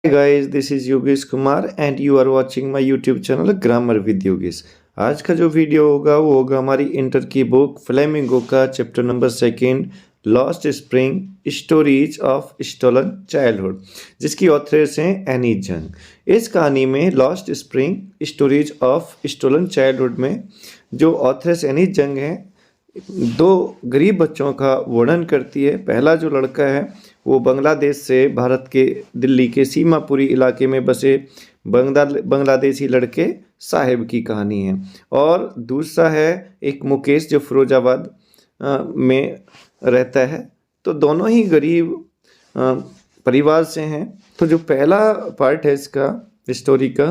Hi guys, this is Yogesh Kumar and you are watching my YouTube channel Grammar with Yogesh। आज का जो video होगा वो होगा हमारी इंटर की बुक फ्लेमिंगो का chapter number 2 Lost Spring Stories of Stolen Childhood, जिसकी ऑथर्स हैं एनी जंग। इस कहानी में Lost Spring Stories of Stolen Childhood में जो ऑथर्स एनी जंग हैं दो गरीब बच्चों का वर्णन करती है। पहला जो लड़का है वो बांग्लादेश से भारत के दिल्ली के सीमापुरी इलाके में बसे बांग्लादेशी लड़के साहिब की कहानी है, और दूसरा है एक मुकेश जो फिरोजाबाद में रहता है। तो दोनों ही गरीब परिवार से हैं। तो जो पहला पार्ट है इसका स्टोरी का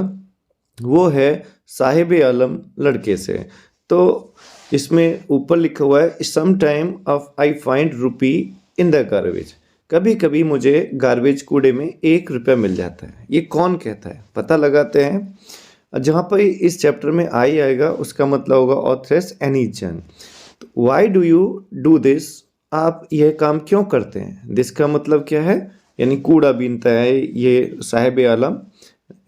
वो है साहिब आलम लड़के से। तो इसमें ऊपर लिखा हुआ है some time of I find rupee in the garbage, कभी कभी मुझे गार्बेज कूड़े में 1 रुपया मिल जाता है। ये कौन कहता है पता लगाते हैं। जहाँ पर इस चैप्टर में आई आएगा उसका मतलब होगा ऑथरेस एनी जंग। Why do you do this, आप यह काम क्यों करते हैं। दिस का मतलब क्या है, यानी कूड़ा बीनता है ये साहिब आलम,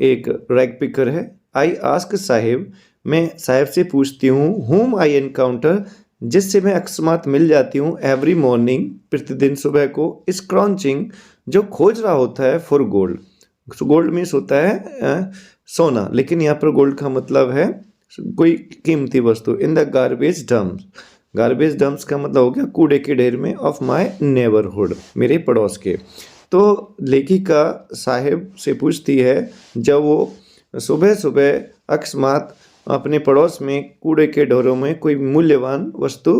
एक रैग पिकर है। आई आस्क साहिब, मैं साहिब से पूछती हूँ हुम आई एनकाउंटर, जिससे मैं अकस्मात मिल जाती हूँ एवरी मॉर्निंग, प्रतिदिन सुबह को, स्क्रॉन्चिंग जो खोज रहा होता है फॉर गोल्ड। गोल्ड मीन्स होता है सोना, लेकिन यहाँ पर गोल्ड का मतलब है कोई कीमती वस्तु। इन the garbage dumps, garbage dumps का मतलब हो गया कूड़े के ढेर में, ऑफ माई नेबरहुड मेरे पड़ोस के। तो लेखिका साहिब से पूछती है जब वो सुबह सुबह अकस्मात अपने पड़ोस में कूड़े के ढेरों में कोई मूल्यवान वस्तु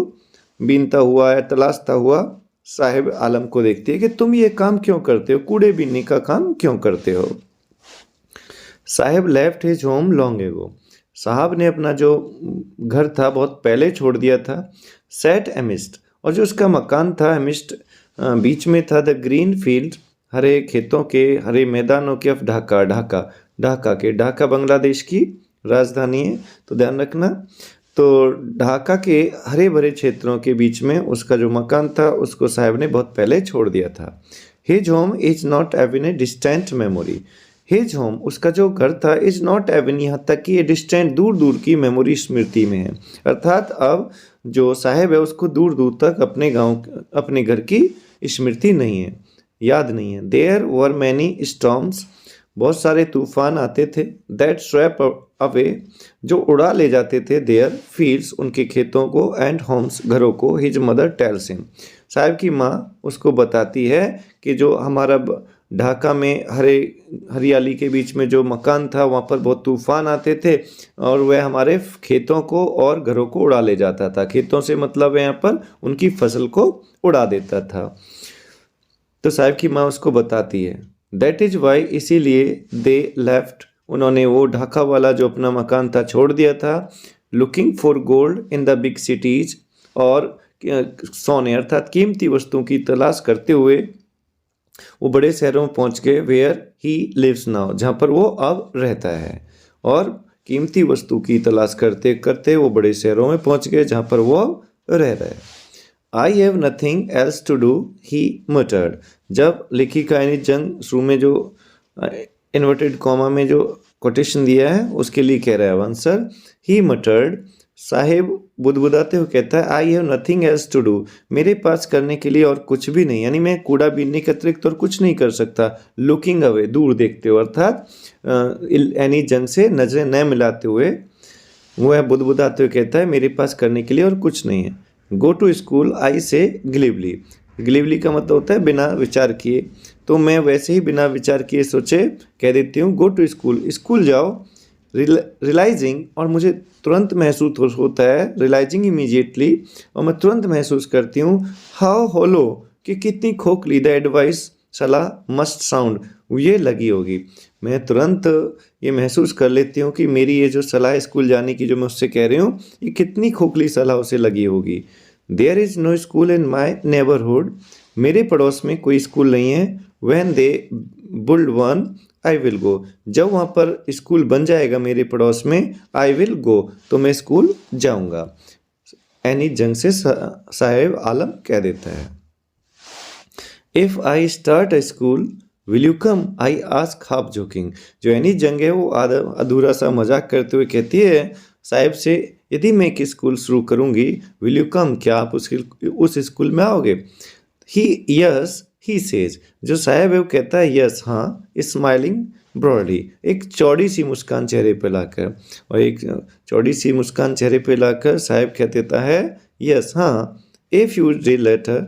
बीनता हुआ या तलाशता हुआ साहिब आलम को देखती है कि तुम ये काम क्यों करते हो, कूड़े बीनने का काम क्यों करते हो। Sahib left his home long ago, साहब ने अपना जो घर था बहुत पहले छोड़ दिया था। सेट एमिस्ट, और जो उसका मकान था एमिस्ट बीच में था, द ग्रीन फील्ड हरे खेतों के, हरे मैदानों के, ऑफ ढाका, ढाका ढाका के, ढाका बांग्लादेश की राजधानी है तो ध्यान रखना। तो ढाका के हरे भरे क्षेत्रों के बीच में उसका जो मकान था उसको साहब ने बहुत पहले छोड़ दिया था। His home is not even a distant memory, his home उसका जो घर था इज नॉट एवन, यहाँ तक कि ये डिस्टेंट दूर दूर की मेमोरी स्मृति में है, अर्थात अब जो साहब है उसको दूर दूर तक अपने गाँव अपने घर की स्मृति नहीं है, याद नहीं है। देयर वर मैनी स्टॉर्म्स, बहुत सारे तूफान आते थे। दैट स्वैप अवे, जो उड़ा ले जाते थे देयर फील्ड्स उनके खेतों को, एंड होम्स घरों को। His mother tells him, Sahib की माँ उसको बताती है कि जो हमारा ढाका में हरियाली के बीच में जो मकान था वहाँ पर बहुत तूफान आते थे और वह हमारे खेतों को और घरों को उड़ा ले जाता था। खेतों से मतलब है यहाँ पर उनकी फसल को उड़ा देता था। तो साहिब की माँ उसको बताती है दैट इज वाई, इसीलिए दे लेफ्ट, उन्होंने वो ढाका वाला जो अपना मकान था छोड़ दिया था। Looking for gold in the big cities, और सोने अर्थात कीमती वस्तुओं की तलाश करते हुए वो बड़े शहरों में पहुंच गए। वेयर ही लिव्स नाउ, जहाँ पर वो अब रहता है, और कीमती वस्तु की तलाश करते करते वो बड़े शहरों में पहुंच गए जहाँ पर वो अब रह रहे। I have nothing else to do he muttered, जब लेखिका यानी जंग शुरू में जो इन्वर्टेड कॉमा में जो कोटेशन दिया है उसके लिए कह रहा है आंसर। ही मटर्ड, साहिब बुदबुदाते हुए कहता है I have nothing else to do, मेरे पास करने के लिए और कुछ भी नहीं, यानी मैं कूड़ा बीनने के अतिरिक्त और कुछ नहीं कर सकता। लुकिंग अवे, दूर देखते हुए, अर्थात एनी जंग से नजरें न मिलाते हुए वह बुदबुदाते हुए कहता है मेरे पास करने के लिए और कुछ नहीं है। गो टू स्कूल, आई से ग्लिवली, ग्लिवली का मतलब होता है बिना विचार किए, तो मैं वैसे ही बिना विचार किए सोचे कह देती हूँ गो टू स्कूल, स्कूल जाओ। रियलाइजिंग, और मुझे तुरंत महसूस होता है, रियलाइजिंग इमीडिएटली, और मैं तुरंत महसूस करती हूँ हाउ होलो, कि कितनी खोखली द एडवाइस सलाह मस्ट साउंड, ये लगी होगी। मैं तुरंत ये महसूस कर लेती हूँ कि मेरी ये जो सलाह स्कूल जाने की जो मैं उससे कह रही हूँ ये कितनी खोखली सलाह उसे लगी होगी। There is no school in my neighbourhood, मेरे पड़ोस में कोई स्कूल नहीं है। When they build one I will go, जब वहाँ पर स्कूल बन जाएगा मेरे पड़ोस में, आई विल गो, तो मैं स्कूल जाऊँगा। एनी जंग से साहिब आलम कह देता है। If I start a school will you come, I ask half joking. जो एनी जंग है वो अधूरा सा मजाक करते हुए कहती है साहिब से, यदि मैं एक स्कूल शुरू करूंगी, विल यू कम, क्या आप उस स्कूल में आओगे? यस ही सेज, जो साहब है वो कहता है यस हाँ, स्माइलिंग ब्रॉडली, एक चौड़ी सी मुस्कान चेहरे पे लाकर, और एक चौड़ी सी मुस्कान चेहरे पे लाकर साहब कह देता है यस हाँ। ए फ्यू डे लेटर,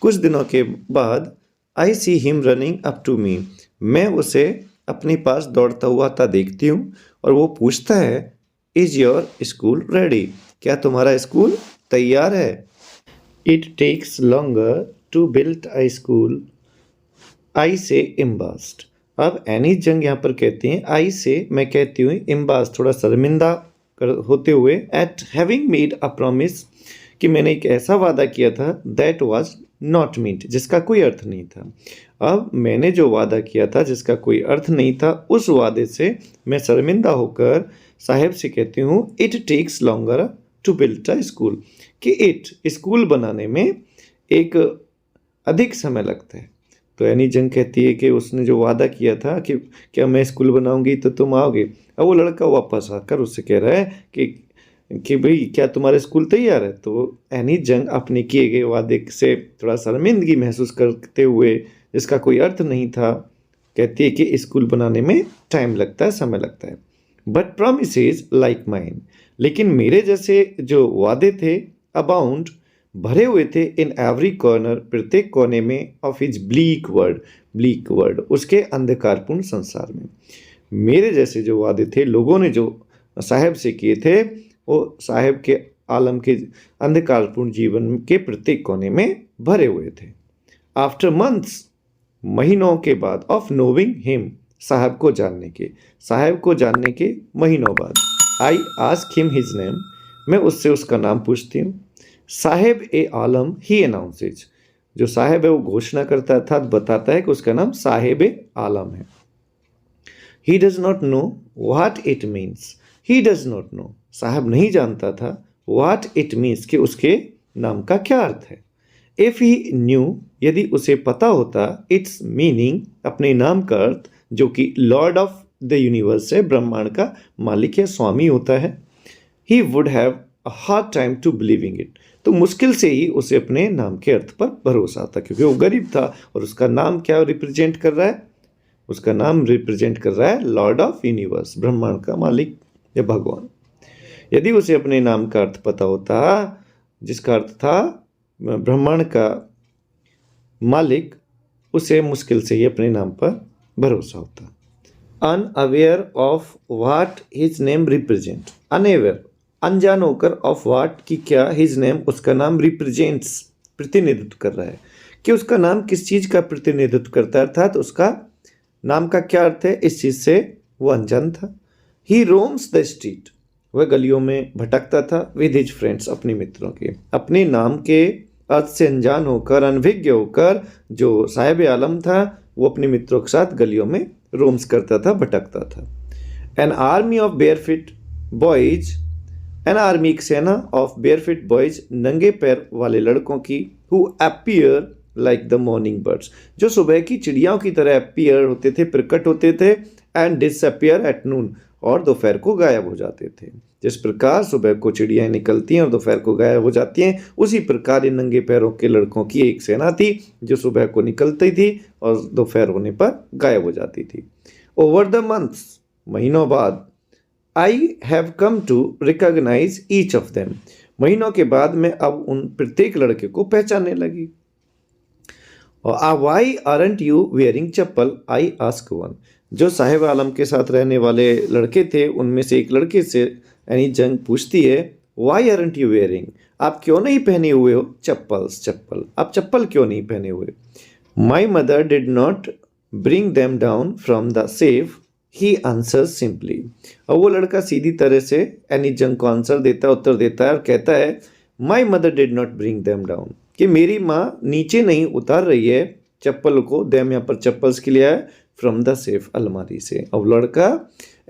कुछ दिनों के बाद, I see him running up to me, मैं उसे अपने पास दौड़ता हुआ आता देखती हूँ और वो पूछता है इज योर स्कूल रेडी, क्या तुम्हारा स्कूल तैयार है? It takes longer to build a school, I say इम्बास्ट। अब एनी जंग यहाँ पर कहते हैं आई से, मैं कहती हूँ, इम्बास्ट थोड़ा शर्मिंदा होते हुए, eight having made a promise, कि मैंने एक ऐसा वादा किया था, दैट वाज नॉट मीट, जिसका कोई अर्थ नहीं था। अब मैंने जो वादा किया था जिसका कोई अर्थ नहीं था, उस वादे से मैं शर्मिंदा होकर साहेब से कहती हूँ it takes longer to build a school, कि इट स्कूल बनाने में एक अधिक समय लगता है। तो एनी जंग कहती है कि उसने जो वादा किया था कि क्या मैं स्कूल बनाऊंगी तो तुम आओगे। अब वो लड़का वापस आकर उससे कह रहा है कि भाई क्या तुम्हारा स्कूल तैयार है? तो एनी जंग अपने किए गए वादे से थोड़ा शर्मिंदगी महसूस करते हुए, जिसका कोई अर्थ नहीं था, कहती है कि स्कूल बनाने में टाइम लगता है, समय लगता है। बट प्रोमिसेस लाइक माइन, लेकिन मेरे जैसे जो वादे थे, अबाउंड, भरे हुए थे, इन एवरी कॉर्नर, प्रत्येक कोने में, ऑफ हिज ब्लीक वर्ड, उसके अंधकारपूर्ण संसार में। मेरे जैसे जो वादे थे लोगों ने जो साहेब से किए थे, वो साहेब के आलम के अंधकारपूर्ण जीवन के प्रत्येक कोने में भरे हुए थे। आफ्टर मंथ्स, महीनों के बाद, ऑफ नोविंग हिम, साहब को जानने के महीनों बाद, I ask him his name, मैं उससे उसका नाम पूछती हूँ। साहेब ए आलम ही अनाउंसेज, जो साहेब है वो घोषणा करता था, बताता है कि उसका नाम साहेब ए आलम है। He does not know what it means, he does not know, साहब नहीं जानता था, व्हाट इट मीन्स, कि उसके नाम का क्या अर्थ है। इफ ही न्यू, यदि उसे पता होता, इट्स मीनिंग, अपने नाम का अर्थ, जो कि लॉर्ड ऑफ द यूनिवर्स है, ब्रह्मांड का मालिक या स्वामी होता है, he would have a hard time to believing it, तो मुश्किल से ही उसे अपने नाम के अर्थ पर भरोसा था, क्योंकि वो गरीब था और उसका नाम क्या रिप्रेजेंट कर रहा है? उसका नाम रिप्रेजेंट कर रहा है लॉर्ड ऑफ यूनिवर्स, ब्रह्मांड का मालिक या भगवान। यदि उसे अपने नाम का अर्थ पता होता, जिसका अर्थ था ब्रह्मांड का मालिक, उसे मुश्किल से ही अपने नाम पर भरोसा होता। Unaware of what his name represent, unaware, अनजान होकर, ऑफ व्हाट, की क्या, हिज नेम, उसका नाम, रिप्रेजेंट्स, प्रतिनिधित्व कर रहा है, कि उसका नाम किस चीज का प्रतिनिधित्व करता है, अर्थात उसका नाम का क्या अर्थ है, इस चीज से वो अनजान था। ही रोम्स द स्ट्रीट, वह गलियों में भटकता था, विद हिज फ्रेंड्स, अपने मित्रों के, अपने नाम के अर्थ से अनजान होकर, अनभिज्ञ होकर, जो साहिब आलम था वो अपने मित्रों के साथ गलियों में रोम्स करता था, भटकता था। An army of barefoot boys, an army, एक सेना, ऑफ बेयरफिट बॉयज, नंगे पैर वाले लड़कों की, who appear like the morning birds, जो सुबह की चिड़ियाओं की तरह अपीयर होते थे, प्रकट होते थे, एंड डिसअपियर एट नून, और दोपहर को गायब हो जाते थे। जिस प्रकार सुबह को चिड़ियाएं निकलती हैं और दोपहर को गायब हो जाती हैं, उसी प्रकार इन नंगे पैरों के लड़कों की एक सेना थी, जो सुबह को निकलती थी और दोपहर होने पर गायब हो जाती थी। ओवर द मंथ्स, महीनों बाद, I have come to recognise each of them, महीनों के बाद मैं अब उन प्रत्येक लड़के को पहचानने लगी। और why aren't you wearing chappal, I ask one, जो साहिब आलम के साथ रहने वाले लड़के थे उनमें से एक लड़के से एनी जंग पूछती है वाई आरंट यू वेयरिंग, आप क्यों नहीं पहने हुए हो चप्पल, आप चप्पल क्यों नहीं पहने हुए? My mother did not bring them down from the safe, he answers simply. और वो लड़का सीधी तरह से एनी जंग को आंसर देता है, उत्तर देता है और कहता है my mother did not bring them down, कि मेरी माँ नीचे नहीं उतार रही है चप्पल को, देम यहाँ पर चप्पल्स के लिए है, फ्रॉम द सेफ, अलमारी से। अब लड़का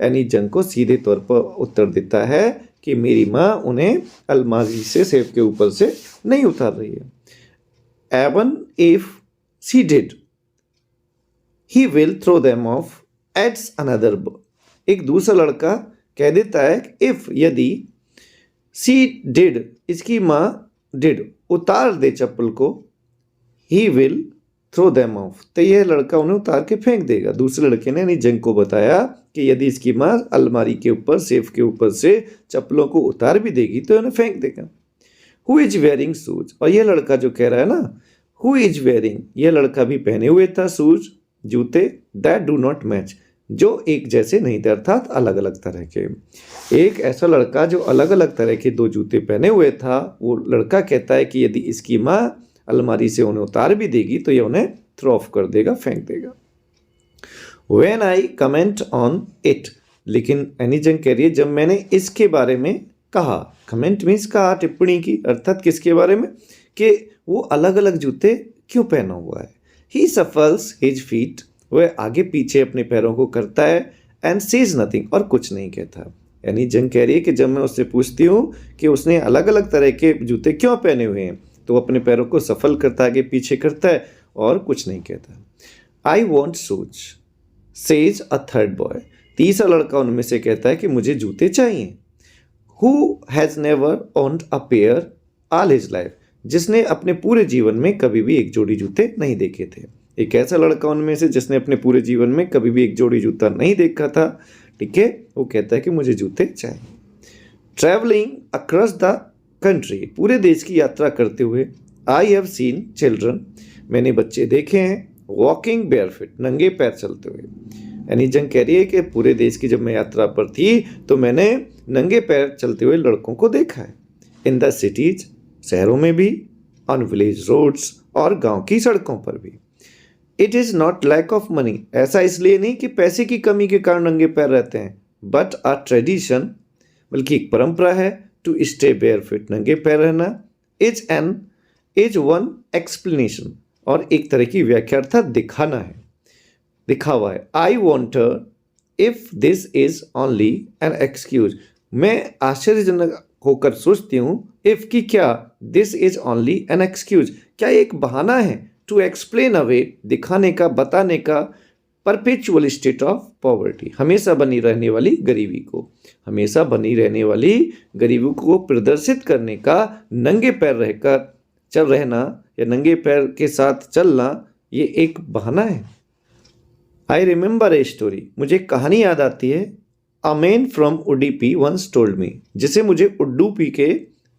एनी जंग को सीधे तौर पर उत्तर देता है कि मेरी माँ उन्हें अलमारी से, सेफ के ऊपर से नहीं उतार रही है। Even if she did, he will throw them off एट्स अनदर बॉय। एक दूसरा लड़का कह देता है इफ यदि सी डिड इसकी माँ डिड उतार दे चप्पल को, he will throw them off तो यह लड़का उन्हें उतार के फेंक देगा। दूसरे लड़के ने यानी जंग को बताया कि यदि इसकी माँ अलमारी के ऊपर सेफ के ऊपर से चप्पलों को उतार भी देगी तो उन्हें फेंक देगा। हु इज वेयरिंग शूज, और यह लड़का जो कह रहा है ना हु इज वेयरिंग, यह लड़का भी पहने हुए था शूज जूते दैट डू नॉट मैच, जो एक जैसे नहीं थे अर्थात अलग अलग तरह के। एक ऐसा लड़का जो अलग अलग तरह के दो जूते पहने हुए था, वो लड़का कहता है कि यदि इसकी माँ अलमारी से उन्हें उतार भी देगी तो ये उन्हें थ्रो ऑफ कर देगा, फेंक देगा। When I comment on it, लेकिन एनी जंग कह रही है जब मैंने इसके बारे में कहा, कमेंट मीन्स कहा, टिप्पणी की, अर्थात किसके बारे में कि वो अलग अलग जूते क्यों पहना हुआ है। He shuffles his feet, वह आगे पीछे अपने पैरों को करता है, and says nothing, और कुछ नहीं कहता। यानी जंग कह रही है कि जब मैं उससे पूछती हूँ कि उसने अलग अलग तरह के जूते क्यों पहने हुए हैं तो वो अपने पैरों को सफल करता है, आगे पीछे करता है और कुछ नहीं कहता। I want shoes, says a third boy, तीसरा लड़का उनमें से कहता है कि मुझे जूते चाहिए। Who has never owned a pair all his life, जिसने अपने पूरे जीवन में कभी भी एक जोड़ी जूते नहीं देखे थे। एक ऐसा लड़का उनमें से जिसने अपने पूरे जीवन में कभी भी एक जोड़ी जूता नहीं देखा था, ठीक है, वो कहता है कि मुझे जूते चाहिए। ट्रैवलिंग अक्रॉस द कंट्री, पूरे देश की यात्रा करते हुए, आई हैव सीन चिल्ड्रन, मैंने बच्चे देखे हैं, वॉकिंग बेयरफुट, नंगे पैर चलते हुए। यानी जंग कह रही है कि पूरे देश की जब मैं यात्रा पर थी तो मैंने नंगे पैर चलते हुए लड़कों को देखा है। इन द सिटीज, शहरों में भी, ऑन विलेज रोड्स, और गांव की सड़कों पर भी। It is not lack of money, ऐसा इसलिए नहीं कि पैसे की कमी के कारण नंगे पैर रहते हैं, बट अ ट्रेडिशन, बल्कि एक परंपरा है, टू स्टे बेयरफुट, नंगे पैर रहना, इज वन एक्सप्लेनेशन, और एक तरह की व्याख्या अर्थात दिखाना है, दिखावा है। I wonder if this is only an excuse, मैं आश्चर्यजनक होकर सोचती हूँ इफ की क्या, this is only an excuse, क्या एक बहाना है, टू एक्सप्लेन अवे, दिखाने का, बताने का, परपेचुअल स्टेट ऑफ पॉवर्टी, हमेशा बनी रहने वाली गरीबी को, हमेशा बनी रहने वाली गरीबी को प्रदर्शित करने का, नंगे पैर रहकर चल रहना या नंगे पैर के साथ चलना, ये एक बहाना है। आई रिमेंबर ए स्टोरी, मुझे कहानी याद आती है, a man from Udupi once told me, जिसे मुझे उडुपी के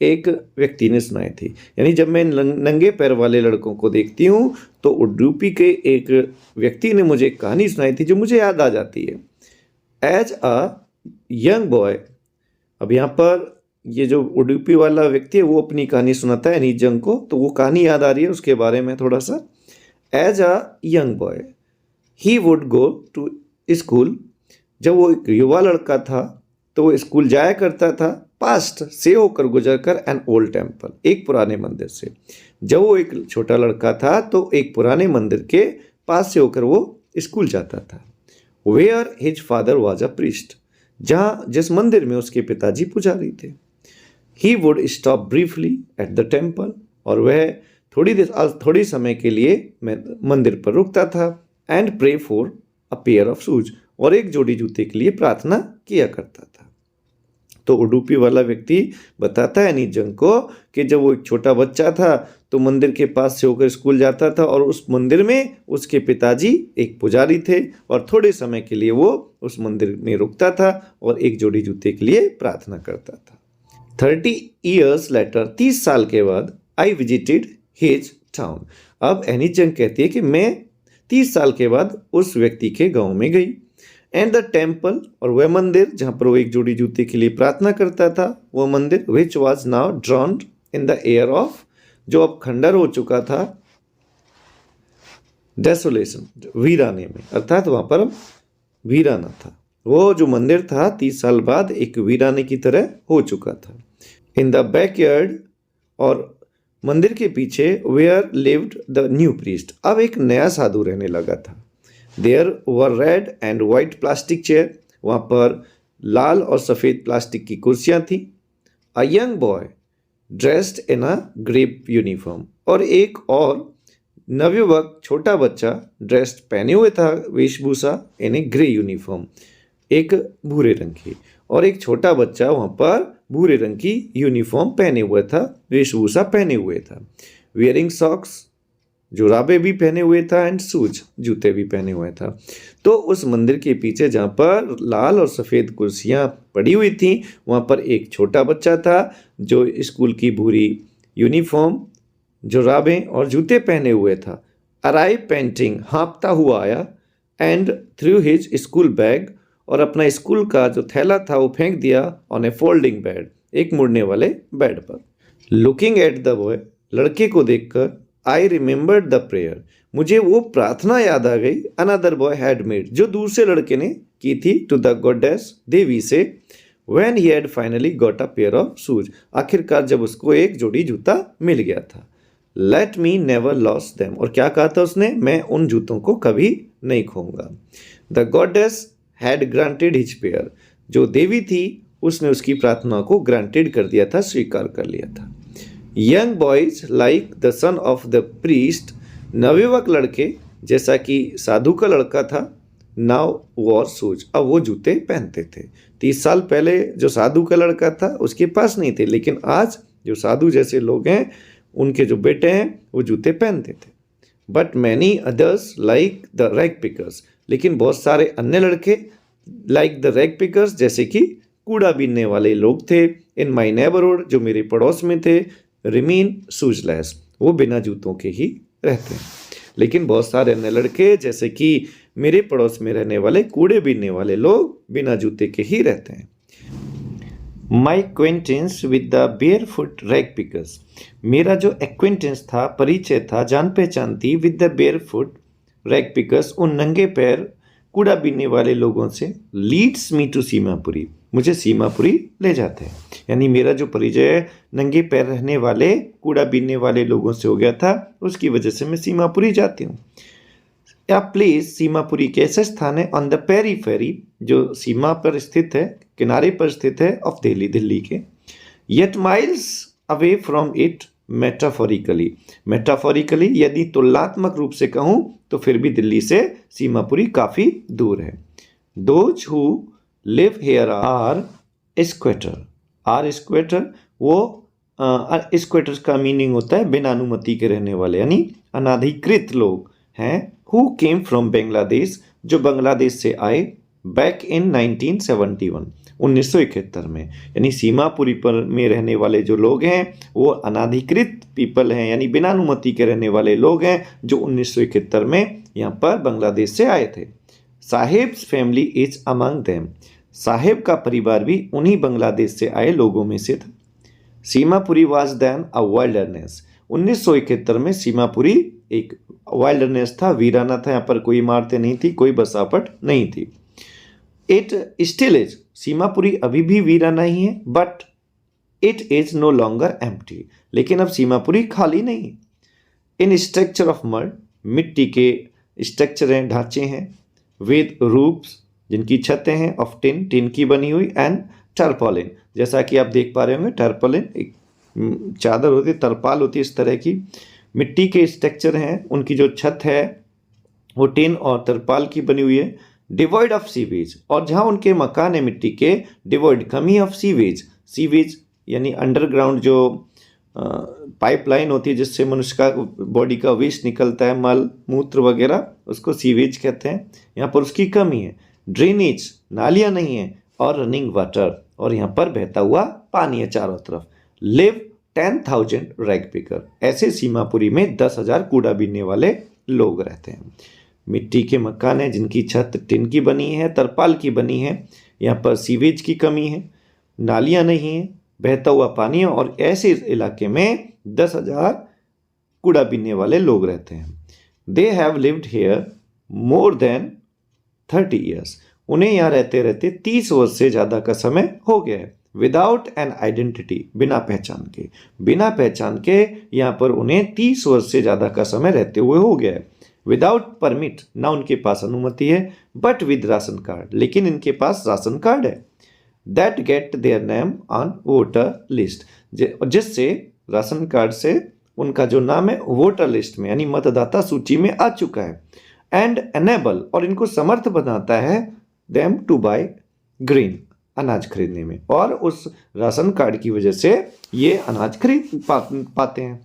एक व्यक्ति ने सुनाई थी। यानी जब मैं नंगे पैर वाले लड़कों को देखती हूँ तो उडुपी के एक व्यक्ति ने मुझे एक कहानी सुनाई थी जो मुझे याद आ जाती है। एज अ यंग बॉय, अब यहाँ पर ये जो उडुपी वाला व्यक्ति है वो अपनी कहानी सुनाता है यानी जंग को, तो वो कहानी याद आ रही है उसके बारे में थोड़ा सा। As a young boy he would go to school, जब वो एक युवा लड़का था तो वो स्कूल जाया करता था, पास्ट से होकर गुजर कर एन ओल्ड टेम्पल, एक पुराने मंदिर से। जब वो एक छोटा लड़का था तो एक पुराने मंदिर के पास से होकर वो स्कूल जाता था। Where his father was a priest, जहाँ जिस मंदिर में उसके पिताजी पुजारी थे। He would stop briefly at the temple, और वह थोड़ी समय के लिए मंदिर पर रुकता था। And pray for a pair of shoes, और एक जोड़ी जूते के लिए प्रार्थना किया करता था। तो उडुपी वाला व्यक्ति बताता है यानी जंग को कि जब वो एक छोटा बच्चा था तो मंदिर के पास से होकर स्कूल जाता था और उस मंदिर में उसके पिताजी एक पुजारी थे और थोड़े समय के लिए वो उस मंदिर में रुकता था और एक जोड़ी जूते के लिए प्रार्थना करता था। 30 years later, 30 साल के बाद, आई विजिटेड हिज टाउन, अब एनी जंग कहती है कि मैं 30 साल के बाद उस व्यक्ति के गांव में गई। एंड द टेम्पल, और वह मंदिर जहाँ पर वो एक जोड़ी जूते के लिए प्रार्थना करता था, वह मंदिर which was now ड्रॉन्ड in the air of, जो अब खंडर हो चुका था, डेसोलेशन, वीराने में, अर्थात वहाँ पर अब वीराना था। वो जो मंदिर था 30 साल बाद एक वीराने की तरह हो चुका था। इन द बैकयार्ड, और मंदिर के पीछे, where lived the new priest, अब एक नया साधु रहने लगा था। There were red and white plastic chair, वहाँ पर लाल और सफ़ेद प्लास्टिक की कुर्सियाँ थी। A young boy dressed in a grape uniform, और एक और नवयुवक छोटा बच्चा ड्रेस्ड पहने हुए था वेशभूषा इन ए ग्रे यूनिफॉर्म, एक भूरे रंग की, और एक छोटा बच्चा वहाँ पर भूरे रंग की यूनिफॉर्म पहने हुए था, वेशभूषा पहने हुए था। वियरिंग सॉक्स, जुराबे भी पहने हुए था, एंड शूज, जूते भी पहने हुए था। तो उस मंदिर के पीछे जहाँ पर लाल और सफ़ेद कुर्सियाँ पड़ी हुई थी, वहाँ पर एक छोटा बच्चा था जो स्कूल की भूरी यूनिफॉर्म, जुराबें और जूते पहने हुए था। अराइव पेंटिंग, हाँफता हुआ आया, and through his school bag, और अपना स्कूल का जो थैला था वो फेंक दिया ऑन ए फोल्डिंग बेड, एक मुड़ने वाले बेड पर। लुकिंग एट द बॉय, लड़के को देखकर, आई रिमेंबर्ड द प्रेयर, मुझे वो प्रार्थना याद आ गई, अनदर बॉय हैड मेड, जो दूसरे लड़के ने की थी, टू द गॉडेस, देवी से, when he had finally got a pair of shoes, आखिरकार जब उसको एक जोड़ी जूता मिल गया था। Let me never loss them, और क्या कहा था उसने, मैं उन जूतों को कभी नहीं खोऊंगा। The goddess had granted his prayer, जो देवी थी उसने उसकी प्रार्थना को ग्रांटेड कर दिया था, स्वीकार कर लिया था। Young boys like the son of the priest, नवयुवक लड़के जैसा कि साधु का लड़का था, नाउ वॉर शूज, अब वो जूते पहनते थे। 30 साल पहले जो साधु का लड़का था उसके पास नहीं थे, लेकिन आज जो साधु जैसे लोग हैं उनके जो बेटे हैं वो जूते पहनते थे। But many others like the rag pickers, लेकिन बहुत सारे अन्य लड़के लाइक द रैग पिकर्स, जैसे कि कूड़ा बीनने वाले लोग थे, इन माई नेबरहुड, जो मेरे पड़ोस में थे, रिमीन शूजलेस, वो बिना जूतों के ही रहते हैं। लेकिन बहुत सारे अन्य लड़के जैसे कि मेरे पड़ोस में रहने वाले कूड़े बीनने वाले लोग बिना जूते के ही रहते हैं। My acquaintance with the barefoot rag pickers, मेरा जो एक्वेंटेंस था, परिचय था, जान पहचान थी, with the barefoot rag pickers, उन नंगे पैर कूड़ा बीनने वाले लोगों से, लीड्स मी टू सीमापुरी, मुझे सीमापुरी ले जाते हैं। यानी मेरा जो परिचय नंगे पैर रहने वाले कूड़ा बीनने वाले लोगों से हो गया था, उसकी वजह से मैं सीमापुरी जाती हूँ। या प्लेस, सीमापुरी कैसे स्थान है, ऑन द पेरीफेरी, जो सीमा पर स्थित है, किनारे पर स्थित है, ऑफ दिल्ली, दिल्ली के। Yet miles away from it metaphorically, metaphorically यदि तुलनात्मक रूप से कहूँ तो फिर भी दिल्ली से सीमापुरी काफ़ी दूर है। Those who live here are squatter, are squatter, वो स्क्वेटर का मीनिंग होता है बिना अनुमति के रहने वाले, यानी अनाधिकृत लोग हैं। हु केम फ्रॉम बांग्लादेश, जो बांग्लादेश से आए, बैक इन 1971, 1971 में, यानी सीमापुरी पर में रहने वाले जो लोग हैं वो अनाधिकृत पीपल हैं, यानी बिना अनुमति के रहने वाले लोग हैं जो 1971 में यहाँ पर बांग्लादेश से आए थे। Saheb's family is among them, Saheb का परिवार भी उन्हीं बांग्लादेश से आए लोगों में से था। Seemapuri was then a wilderness, 1971 में सीमापुरी एक वाइल्डरनेस था, वीराना था, यहाँ पर कोई इमारतें नहीं थी, कोई बसापट नहीं थी। इट स्टिल इज, सीमापुरी अभी भी वीराना ही है, but it is no longer empty, लेकिन अब सीमापुरी खाली नहीं। इन स्ट्रक्चर ऑफ मड, मिट्टी के स्ट्रक्चर हैं, ढांचे हैं, विद रूफ्स, जिनकी छतें हैं, ऑफ टिन, टिन की बनी हुई, एंड टर्पोलिन, जैसा कि आप देख पा रहे होंगे, टर्पोलिन एक चादर होती है, तरपाल होती है इस तरह की। मिट्टी के स्ट्रक्चर हैं, उनकी जो छत है वो टिन और तरपाल की बनी हुई है। डिवॉइड ऑफ सीवेज, और जहाँ उनके मकान है मिट्टी के, डिवॉइड कमी ऑफ सीवेज, सीवेज यानी अंडरग्राउंड जो पाइपलाइन होती है जिससे मनुष्य का बॉडी का वेस्ट निकलता है, मल मूत्र वगैरह, उसको सीवेज कहते हैं, यहाँ पर उसकी कमी है। ड्रेनेज, नालियाँ नहीं है, और रनिंग वाटर, और यहाँ पर बहता हुआ पानी है चारों तरफ। लिव 10,000 रैग पिकर, ऐसे सीमापुरी में 10,000 कूड़ा बीनने वाले लोग रहते हैं। मिट्टी के मकान हैं जिनकी छत टिन की बनी है, तरपाल की बनी है, यहाँ पर सीवेज की कमी है, नालियाँ नहीं है, बहता हुआ पानी है, और ऐसे इलाके में 10,000 कूड़ा बीनने वाले लोग रहते हैं। They have lived hair more than 30 years, उन्हें यहाँ रहते रहते 30 वर्ष से ज़्यादा का समय हो गया है। विदाउट एन आइडेंटिटी, बिना पहचान के, बिना पहचान के यहाँ पर उन्हें 30 वर्ष से ज़्यादा का समय रहते हुए हो गया है। विदाउट परमिट, ना उनके पास अनुमति है, बट विद राशन कार्ड, लेकिन इनके पास राशन कार्ड है। That get their name on voter list, जिससे राशन कार्ड से उनका जो नाम है वोटर लिस्ट में यानी मतदाता सूची में आ चुका है। एंड एनेबल और इनको समर्थ बनाता है देम टू बाय ग्रेन अनाज खरीदने में, और उस राशन कार्ड की वजह से ये अनाज खरीद पाते हैं।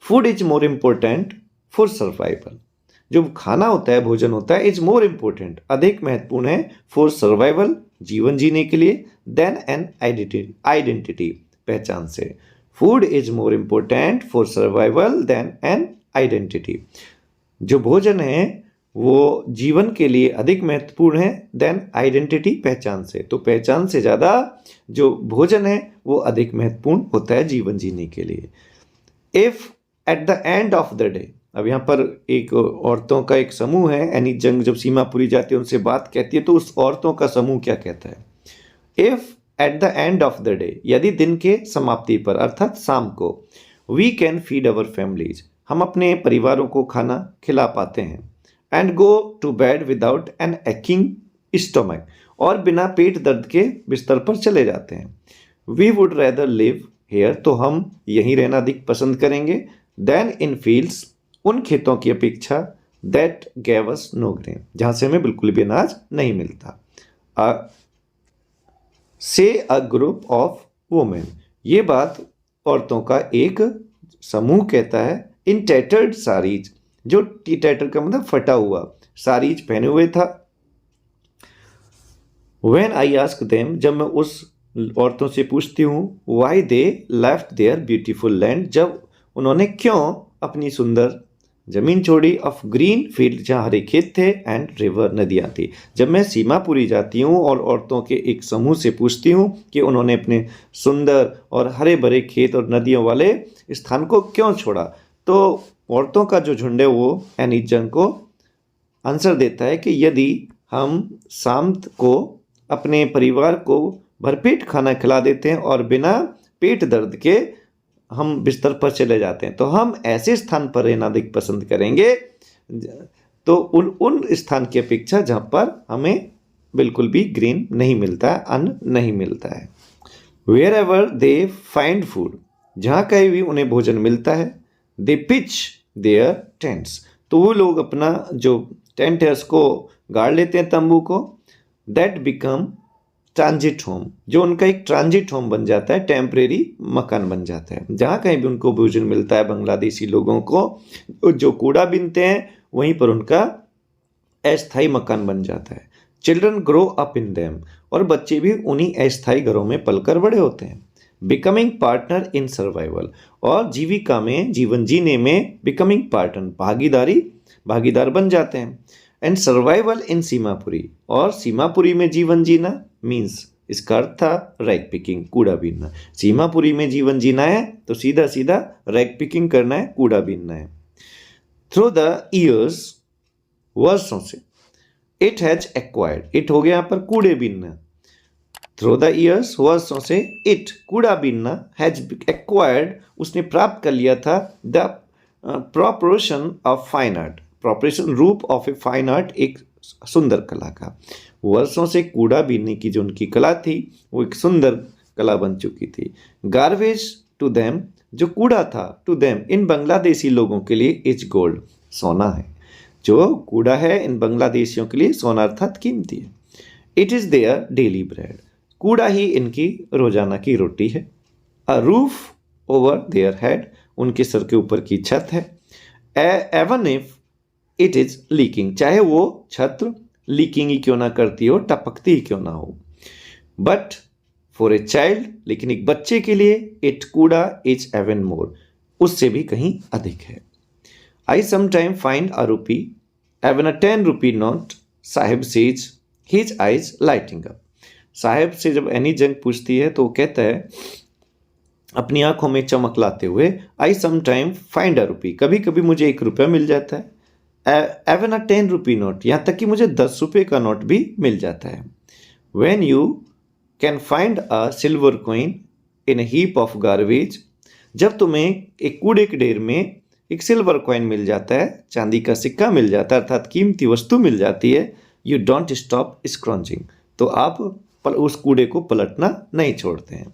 Food is more important for survival, जो खाना होता है भोजन होता है इज मोर इम्पोर्टेंट अधिक महत्वपूर्ण है फॉर सर्वाइवल जीवन जीने के लिए देन एन आइडेंटिटी पहचान से। Food is more important for survival than an identity, जो भोजन है वो जीवन के लिए अधिक महत्वपूर्ण है देन आइडेंटिटी पहचान से। तो पहचान से ज़्यादा जो भोजन है वो अधिक महत्वपूर्ण होता है जीवन जीने के लिए। If at the end of the day, अब यहाँ पर एक औरतों का एक समूह है, यानी जंग जब सीमापुरी जाती है उनसे बात कहती है तो उस औरतों का समूह क्या कहता है। If at the end of the day, यदि दिन के समाप्ति पर अर्थात शाम को, we can feed our families, हम अपने परिवारों को खाना खिला पाते हैं, and go to bed without an aching stomach, और बिना पेट दर्द के बिस्तर पर चले जाते हैं। We would rather live here, तो हम यहीं रहना अधिक पसंद करेंगे, देन इन फील्ड्स, उन खेतों की अपेक्षा, that gave us know grain, जहाँ से हमें बिल्कुल भी अनाज नहीं मिलता। से अ ग्रुप ऑफ वुमेन, ये बात औरतों का एक समूह कहता है। इन टैटर्ड साड़ीज, जो टैटर का मतलब फटा हुआ, साड़ीज पहने हुए था। व्हेन आई आस्क देम, जब मैं उस औरतों से पूछती हूँ, why they left their beautiful land, जब उन्होंने क्यों अपनी सुंदर जमीन छोड़ी, ऑफ ग्रीन फील्ड, जहाँ हरे खेत थे, एंड रिवर, नदियाँ थी। जब मैं सीमापुरी जाती हूँ और औरतों के एक समूह से पूछती हूँ कि उन्होंने अपने सुंदर और हरे भरे खेत और नदियों वाले स्थान को क्यों छोड़ा, तो औरतों का जो झुंड है वो एनीज जंग को आंसर देता है कि यदि हम शाम को अपने परिवार को भरपेट खाना खिला देते हैं और बिना पेट दर्द के हम बिस्तर पर चले जाते हैं, तो हम ऐसे स्थान पर रहना अधिक पसंद करेंगे, तो उन स्थान की अपेक्षा जहाँ पर हमें बिल्कुल भी ग्रीन नहीं मिलता है, अन्न नहीं मिलता है। Wherever they find food, जहाँ कहीं भी उन्हें भोजन मिलता है, दे पिच देयर टेंट्स, तो वो लोग अपना जो टेंट है उसको गाड़ लेते हैं, तंबू को। दैट बिकम ट्रांजिट होम, जो उनका एक ट्रांजिट होम बन जाता है, टेम्परेरी मकान बन जाता है। जहाँ कहीं भी उनको भोजन मिलता है बांग्लादेशी लोगों को जो कूड़ा बीनते हैं, वहीं पर उनका अस्थायी मकान बन जाता है। Children grow up in them, और बच्चे भी उन्हीं अस्थायी घरों में पलकर बड़े होते हैं। बिकमिंग पार्टनर इन सर्वाइवल, और जीविका में, जीवन जीने में, बिकमिंग पार्टनर भागीदार बन जाते हैं। एंड सर्वाइवल इन सीमापुरी, और सीमापुरी में जीवन जीना मीन्स, इसका अर्थ था रैग पिकिंग, कूड़ा बीनना। सीमापुरी में जीवन जीना है तो सीधा सीधा रैग पिकिंग करना है, कूड़ा बीनना है। थ्रू द ईयर्स, वर्षों से, इट हैज एक्वायर्ड, इट हो गया यहाँ पर कूड़े बीनना। थ्रू द ईयर्स, वर्षों से, इट कूड़ा बीनना, हैज एक्वायर्ड, उसने प्राप्त कर लिया था, the proportion of fine art, proportion रूप ऑफ ए फाइन आर्ट, एक सुंदर कला का। वर्षों से कूड़ा बीनने की जो उनकी कला थी वो एक सुंदर कला बन चुकी थी। गार्बेज टू देम, जो कूड़ा था, टू देम, इन बांग्लादेशी लोगों के लिए, इज गोल्ड, सोना है। जो कूड़ा है इन बांग्लादेशियों के लिए सोना अर्थात कीमती है। It is their daily bread, कूड़ा ही इनकी रोजाना की रोटी है। A roof over their head, उनके सर के ऊपर की छत है। Even if it is leaking, चाहे वो छत लीकिंग ही क्यों ना करती हो, टपकती ही क्यों ना हो। बट फॉर ए चाइल्ड, लेकिन एक बच्चे के लिए, इट कूड़ा इज एवन मोर, उससे भी कहीं अधिक है। आई समटाइम फाइंड अ रूपी एवन अ 10 rupee note, Sahib says his eyes lighting up. Sahib से जब एनी जंग पूछती है तो वो कहता है अपनी आंखों में चमक लाते हुए, आई समटाइम फाइंड अ रूपी, कभी कभी मुझे 1 रुपया मिल जाता है। एवन अ 10 रुपी नोट, यहाँ तक कि मुझे 10 रुपये का नोट भी मिल जाता है। When you can find a silver coin in a heap of garbage, जब तुम्हें एक कूड़े के ढेर में एक सिल्वर कॉइन मिल जाता है, चांदी का सिक्का मिल जाता है, अर्थात कीमती वस्तु मिल जाती है, यू डोंट स्टॉप स्क्रॉन्चिंग, तो आप उस कूड़े को पलटना नहीं छोड़ते हैं।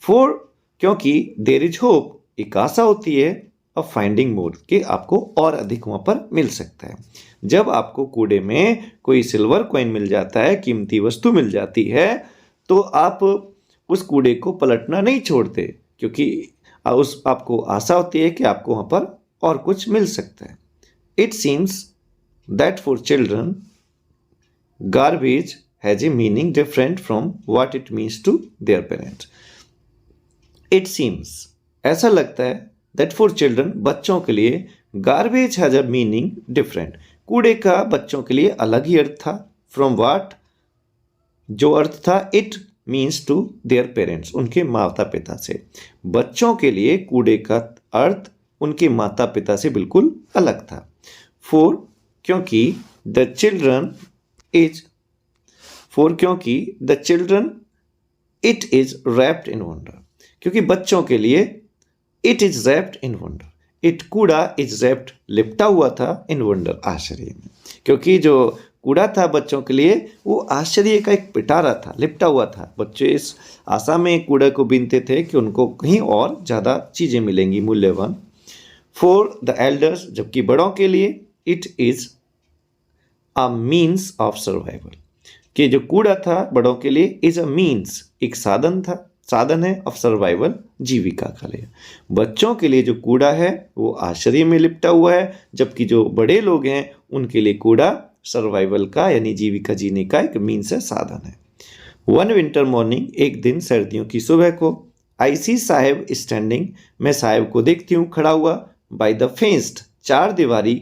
फॉर, क्योंकि देर इज होप, एक आशा होती है ऑफ फाइंडिंग मोर, कि आपको और अधिक वहाँ पर मिल सकता है। जब आपको कूड़े में कोई सिल्वर कॉइन मिल जाता है, कीमती वस्तु मिल जाती है, तो आप उस कूड़े को पलटना नहीं छोड़ते, क्योंकि उस आपको आशा होती है कि आपको वहाँ पर और कुछ मिल सकता है। It seems that for children garbage has a meaning different from what it means to their parents. It seems, ऐसा लगता है, that for children, बच्चों के लिए garbage has a meaning different. कूड़े का बच्चों के लिए अलग ही अर्थ था from what, जो अर्थ था it means to their parents, उनके माता पिता से। बच्चों के लिए कूड़े का अर्थ उनके माता पिता से बिल्कुल अलग था। For, क्योंकि the children क्योंकि the children it is wrapped in wonder, क्योंकि बच्चों के लिए it is wrapped in wonder, it कूड़ा इज रैप्ड लिपटा हुआ था इन वंडर, आश्चर्य में, क्योंकि जो कूड़ा था बच्चों के लिए वो आश्चर्य का एक पिटारा था, लिपटा हुआ था। बच्चे इस आशा में कूड़े को बीनते थे कि उनको कहीं और ज़्यादा चीज़ें मिलेंगी मूल्यवान। फॉर द एल्डर्स, जबकि बड़ों के लिए it is a means of survival, कि जो कूड़ा था बड़ों के लिए इज अ मीन्स, एक साधन था, साधन है ऑफ सर्वाइवल, जीविका का लिए। बच्चों के लिए जो कूड़ा है वो आश्चर्य में लिपटा हुआ है, जबकि जो बड़े लोग हैं उनके लिए कूड़ा सर्वाइवल का यानी जीविका जीने का एक मीन्स है, साधन है। वन विंटर मॉर्निंग, एक दिन सर्दियों की सुबह को, आई सी साहेब स्टैंडिंग, मैं साहेब को देखती हूँ खड़ा हुआ, बाय द फेंस्ड, चार दीवारी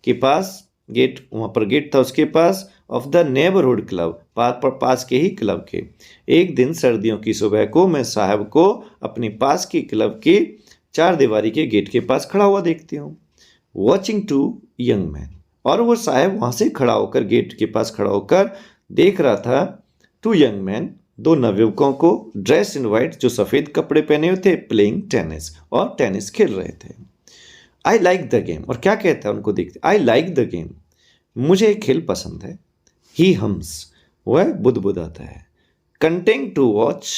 के पास, गेट, वहाँ पर गेट था उसके पास, ऑफ द नेबरहुड क्लब, पास के ही क्लब के। एक दिन सर्दियों की सुबह को मैं साहब को अपने पास के क्लब के चार दीवारी के गेट के पास खड़ा हुआ देखती हूँ। वॉचिंग टू यंग मैन, और वो साहब वहाँ से खड़ा होकर, गेट के पास खड़ा होकर देख रहा था टू यंग मैन, दो नवयुवकों को, ड्रेस इन वाइट, जो सफ़ेद कपड़े पहने हुए थे, प्लेइंग टेनिस, और टेनिस खेल रहे थे। आई लाइक द गेम, और क्या कहता है उनको देखते, आई लाइक द गेम, मुझे एक खेल पसंद है। ही हम्स, वह बुदबुदाता है। Content to watch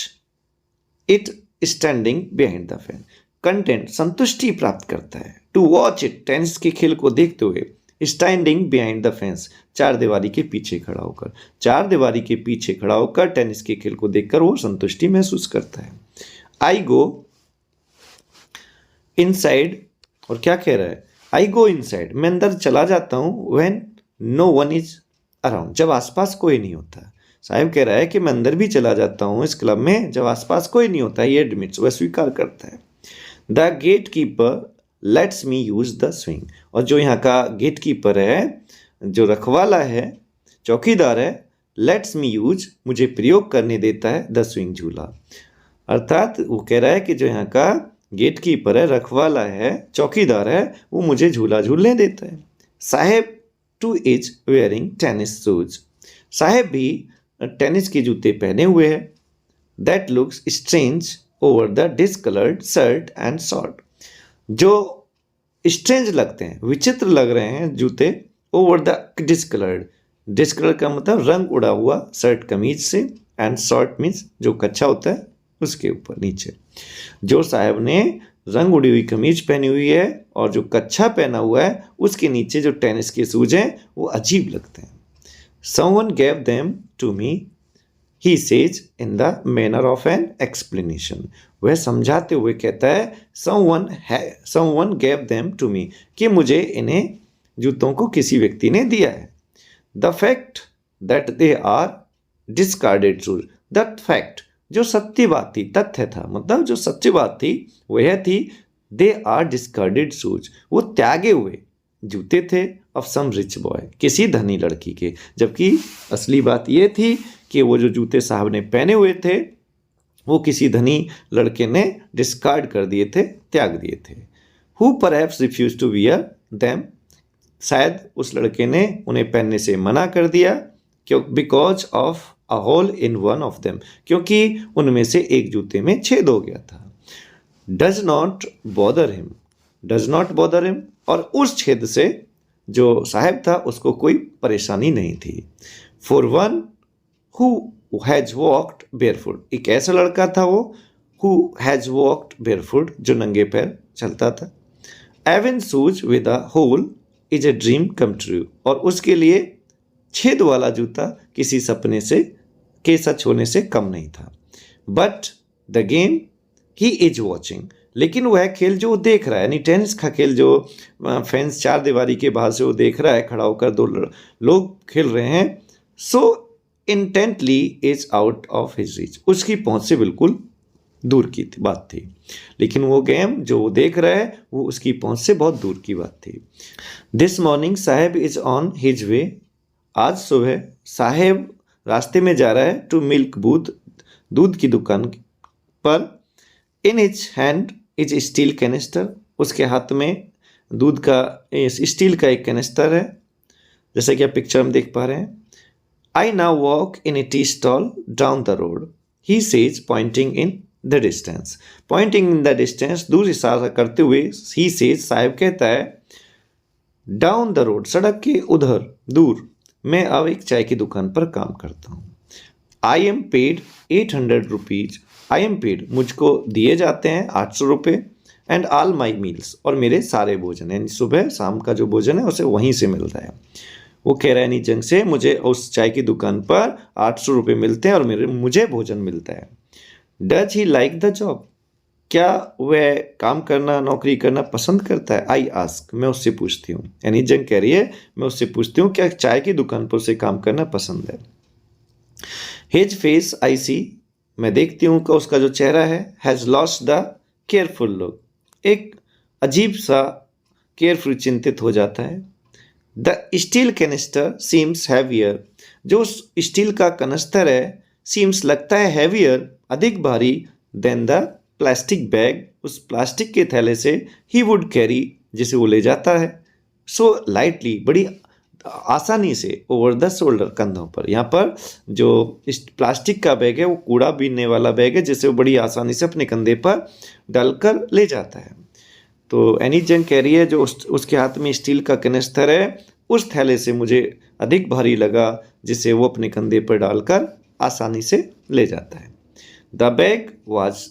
it standing behind the fan, content संतुष्टि प्राप्त करता है, टू वॉच इट, टेनिस के खेल को देखते हुए, स्टैंडिंग बिहाइंड द फेंस, चार दीवारी के पीछे खड़ा होकर, चार दीवारी के पीछे खड़ा होकर टेनिस के खेल को देखकर वो संतुष्टि महसूस करता है। आई गो इनसाइड, और क्या कह रहा है, आई गो इनसाइड, मैं अंदर चला जाता हूँ, when no one is around, जब आसपास कोई नहीं होता। साहब कह रहा है कि मैं अंदर भी चला जाता हूँ इस क्लब में जब आसपास कोई नहीं होता, ये एडमिट्स, वह स्वीकार करता है। The gate keeper lets me use the swing, और जो यहाँ का गेट कीपर है, जो रखवाला है, चौकीदार है, लेट्स मी यूज, मुझे प्रयोग करने देता है, द स्विंग, झूला। अर्थात वो कह रहा है कि जो यहाँ का गेट कीपर है, रखवाला है, चौकीदार है, वो मुझे झूला झूलने देता है। Saheb too is wearing tennis shoes, Saheb भी टेनिस के जूते पहने हुए हैं। That looks strange over the discoloured shirt and short, जो स्ट्रेंज लगते हैं, विचित्र लग रहे हैं जूते, ओवर द डिस्कलर्ड, डिस्कलर्ड का मतलब रंग उड़ा हुआ, शर्ट कमीज से, एंड शॉर्ट मीन्स जो कच्चा होता है उसके ऊपर नीचे। जो साहब ने रंग उड़ी हुई कमीज पहनी हुई है और जो कच्छा पहना हुआ है उसके नीचे जो टेनिस के शूज हैं वो अजीब लगते हैं। Someone gave them to me, he says in the manner of an explanation, वह समझाते हुए कहता है someone gave them to me, कि मुझे इन्हें जूतों को किसी व्यक्ति ने दिया है। The fact that they are discarded shoes, that fact, जो सत्य बात थी, तथ्य था, मतलब जो सच्ची बात थी वह थी दे आर डिस्कार्डेड शूज, वो त्यागे हुए जूते थे ऑफ सम रिच बॉय, किसी धनी लड़की के, जबकि असली बात ये थी कि वो जो जूते साहब ने पहने हुए थे वो किसी धनी लड़के ने डिस्कार्ड कर दिए थे, त्याग दिए थे। Who perhaps refuse to wear them, शायद उस लड़के ने उन्हें पहनने से मना कर दिया, क्यों, because of a hole in one of them, क्योंकि उनमें से एक जूते में छेद हो गया था। Does not bother him, does not bother him, और उस छेद से जो साहब था उसको कोई परेशानी नहीं थी। For one who has walked barefoot, एक ऐसा लड़का था वो हु हैज़ वॉक्ड बेयरफुट, जो नंगे पैर चलता था। Even shoes with a hole is a dream come true, और उसके लिए छेद वाला जूता किसी सपने से के सच होने से कम नहीं था। But the game he is watching, लेकिन वह खेल जो वो देख रहा है, यानी टेनिस का खेल जो फैंस चार दीवारी के बाहर से वो देख रहा है, खड़ा होकर दो लोग खेल रहे हैं, so intently is out of his reach, उसकी पहुंच से बिल्कुल दूर की बात थी। लेकिन वो गेम जो वो देख रहा है वो उसकी पहुंच से बहुत दूर की बात थी। This morning Saheb is on his way, आज सुबह साहेब रास्ते में जा रहा है टू मिल्क बूथ, दूध की दुकान पर। In his hand is steel canister, उसके हाथ में दूध का स्टील का एक कैनिस्टर है, जैसा कि आप पिक्चर में देख पा रहे हैं। I now walk in A tea stall down the road, he says pointing in the distance, pointing in the distance, दूर इशारा करते हुए। ही सेज, साहब कहता है, डाउन द रोड, सड़क के उधर दूर, मैं अब एक चाय की दुकान पर काम करता हूँ। I am paid 800 rupees, I am paid, मुझको दिए जाते हैं 800 रुपये, एंड ऑल माई मील्स, और मेरे सारे भोजन, यानी सुबह शाम का जो भोजन है उसे वहीं से मिलता है। वो कह रहा है नीजंग से, मुझे उस चाय की दुकान पर 800 रुपये मिलते हैं और मुझे भोजन मिलता है। Does he like the job, क्या वह काम करना, नौकरी करना पसंद करता है? आई आस्क, मैं उससे पूछती हूँ, यानी जंग कह रही है, मैं उससे पूछती हूँ क्या चाय की दुकान पर उसे काम करना पसंद है। हिज फेस आई सी, मैं देखती हूँ कि उसका जो चेहरा है, has lost the careful look, एक अजीब सा केयरफुल, चिंतित हो जाता है। The steel canister seems heavier, जो स्टील का कनस्तर है, सीम्स लगता है, हैवियर अधिक भारी, देन द प्लास्टिक बैग, उस प्लास्टिक के थैले से, ही वुड कैरी, जिसे वो ले जाता है, सो लाइटली, बड़ी आसानी से, ओवर द शोल्डर, कंधों पर। यहाँ पर जो इस प्लास्टिक का बैग है वो कूड़ा बीनने वाला बैग है, जिसे वो बड़ी आसानी से अपने कंधे पर डालकर ले जाता है। तो एनी जंग कह रही है जो उसके हाथ में स्टील का कैनिस्टर है, उस थैले से मुझे अधिक भारी लगा, जिसे वो अपने कंधे पर डालकर आसानी से ले जाता है। द बैग वॉज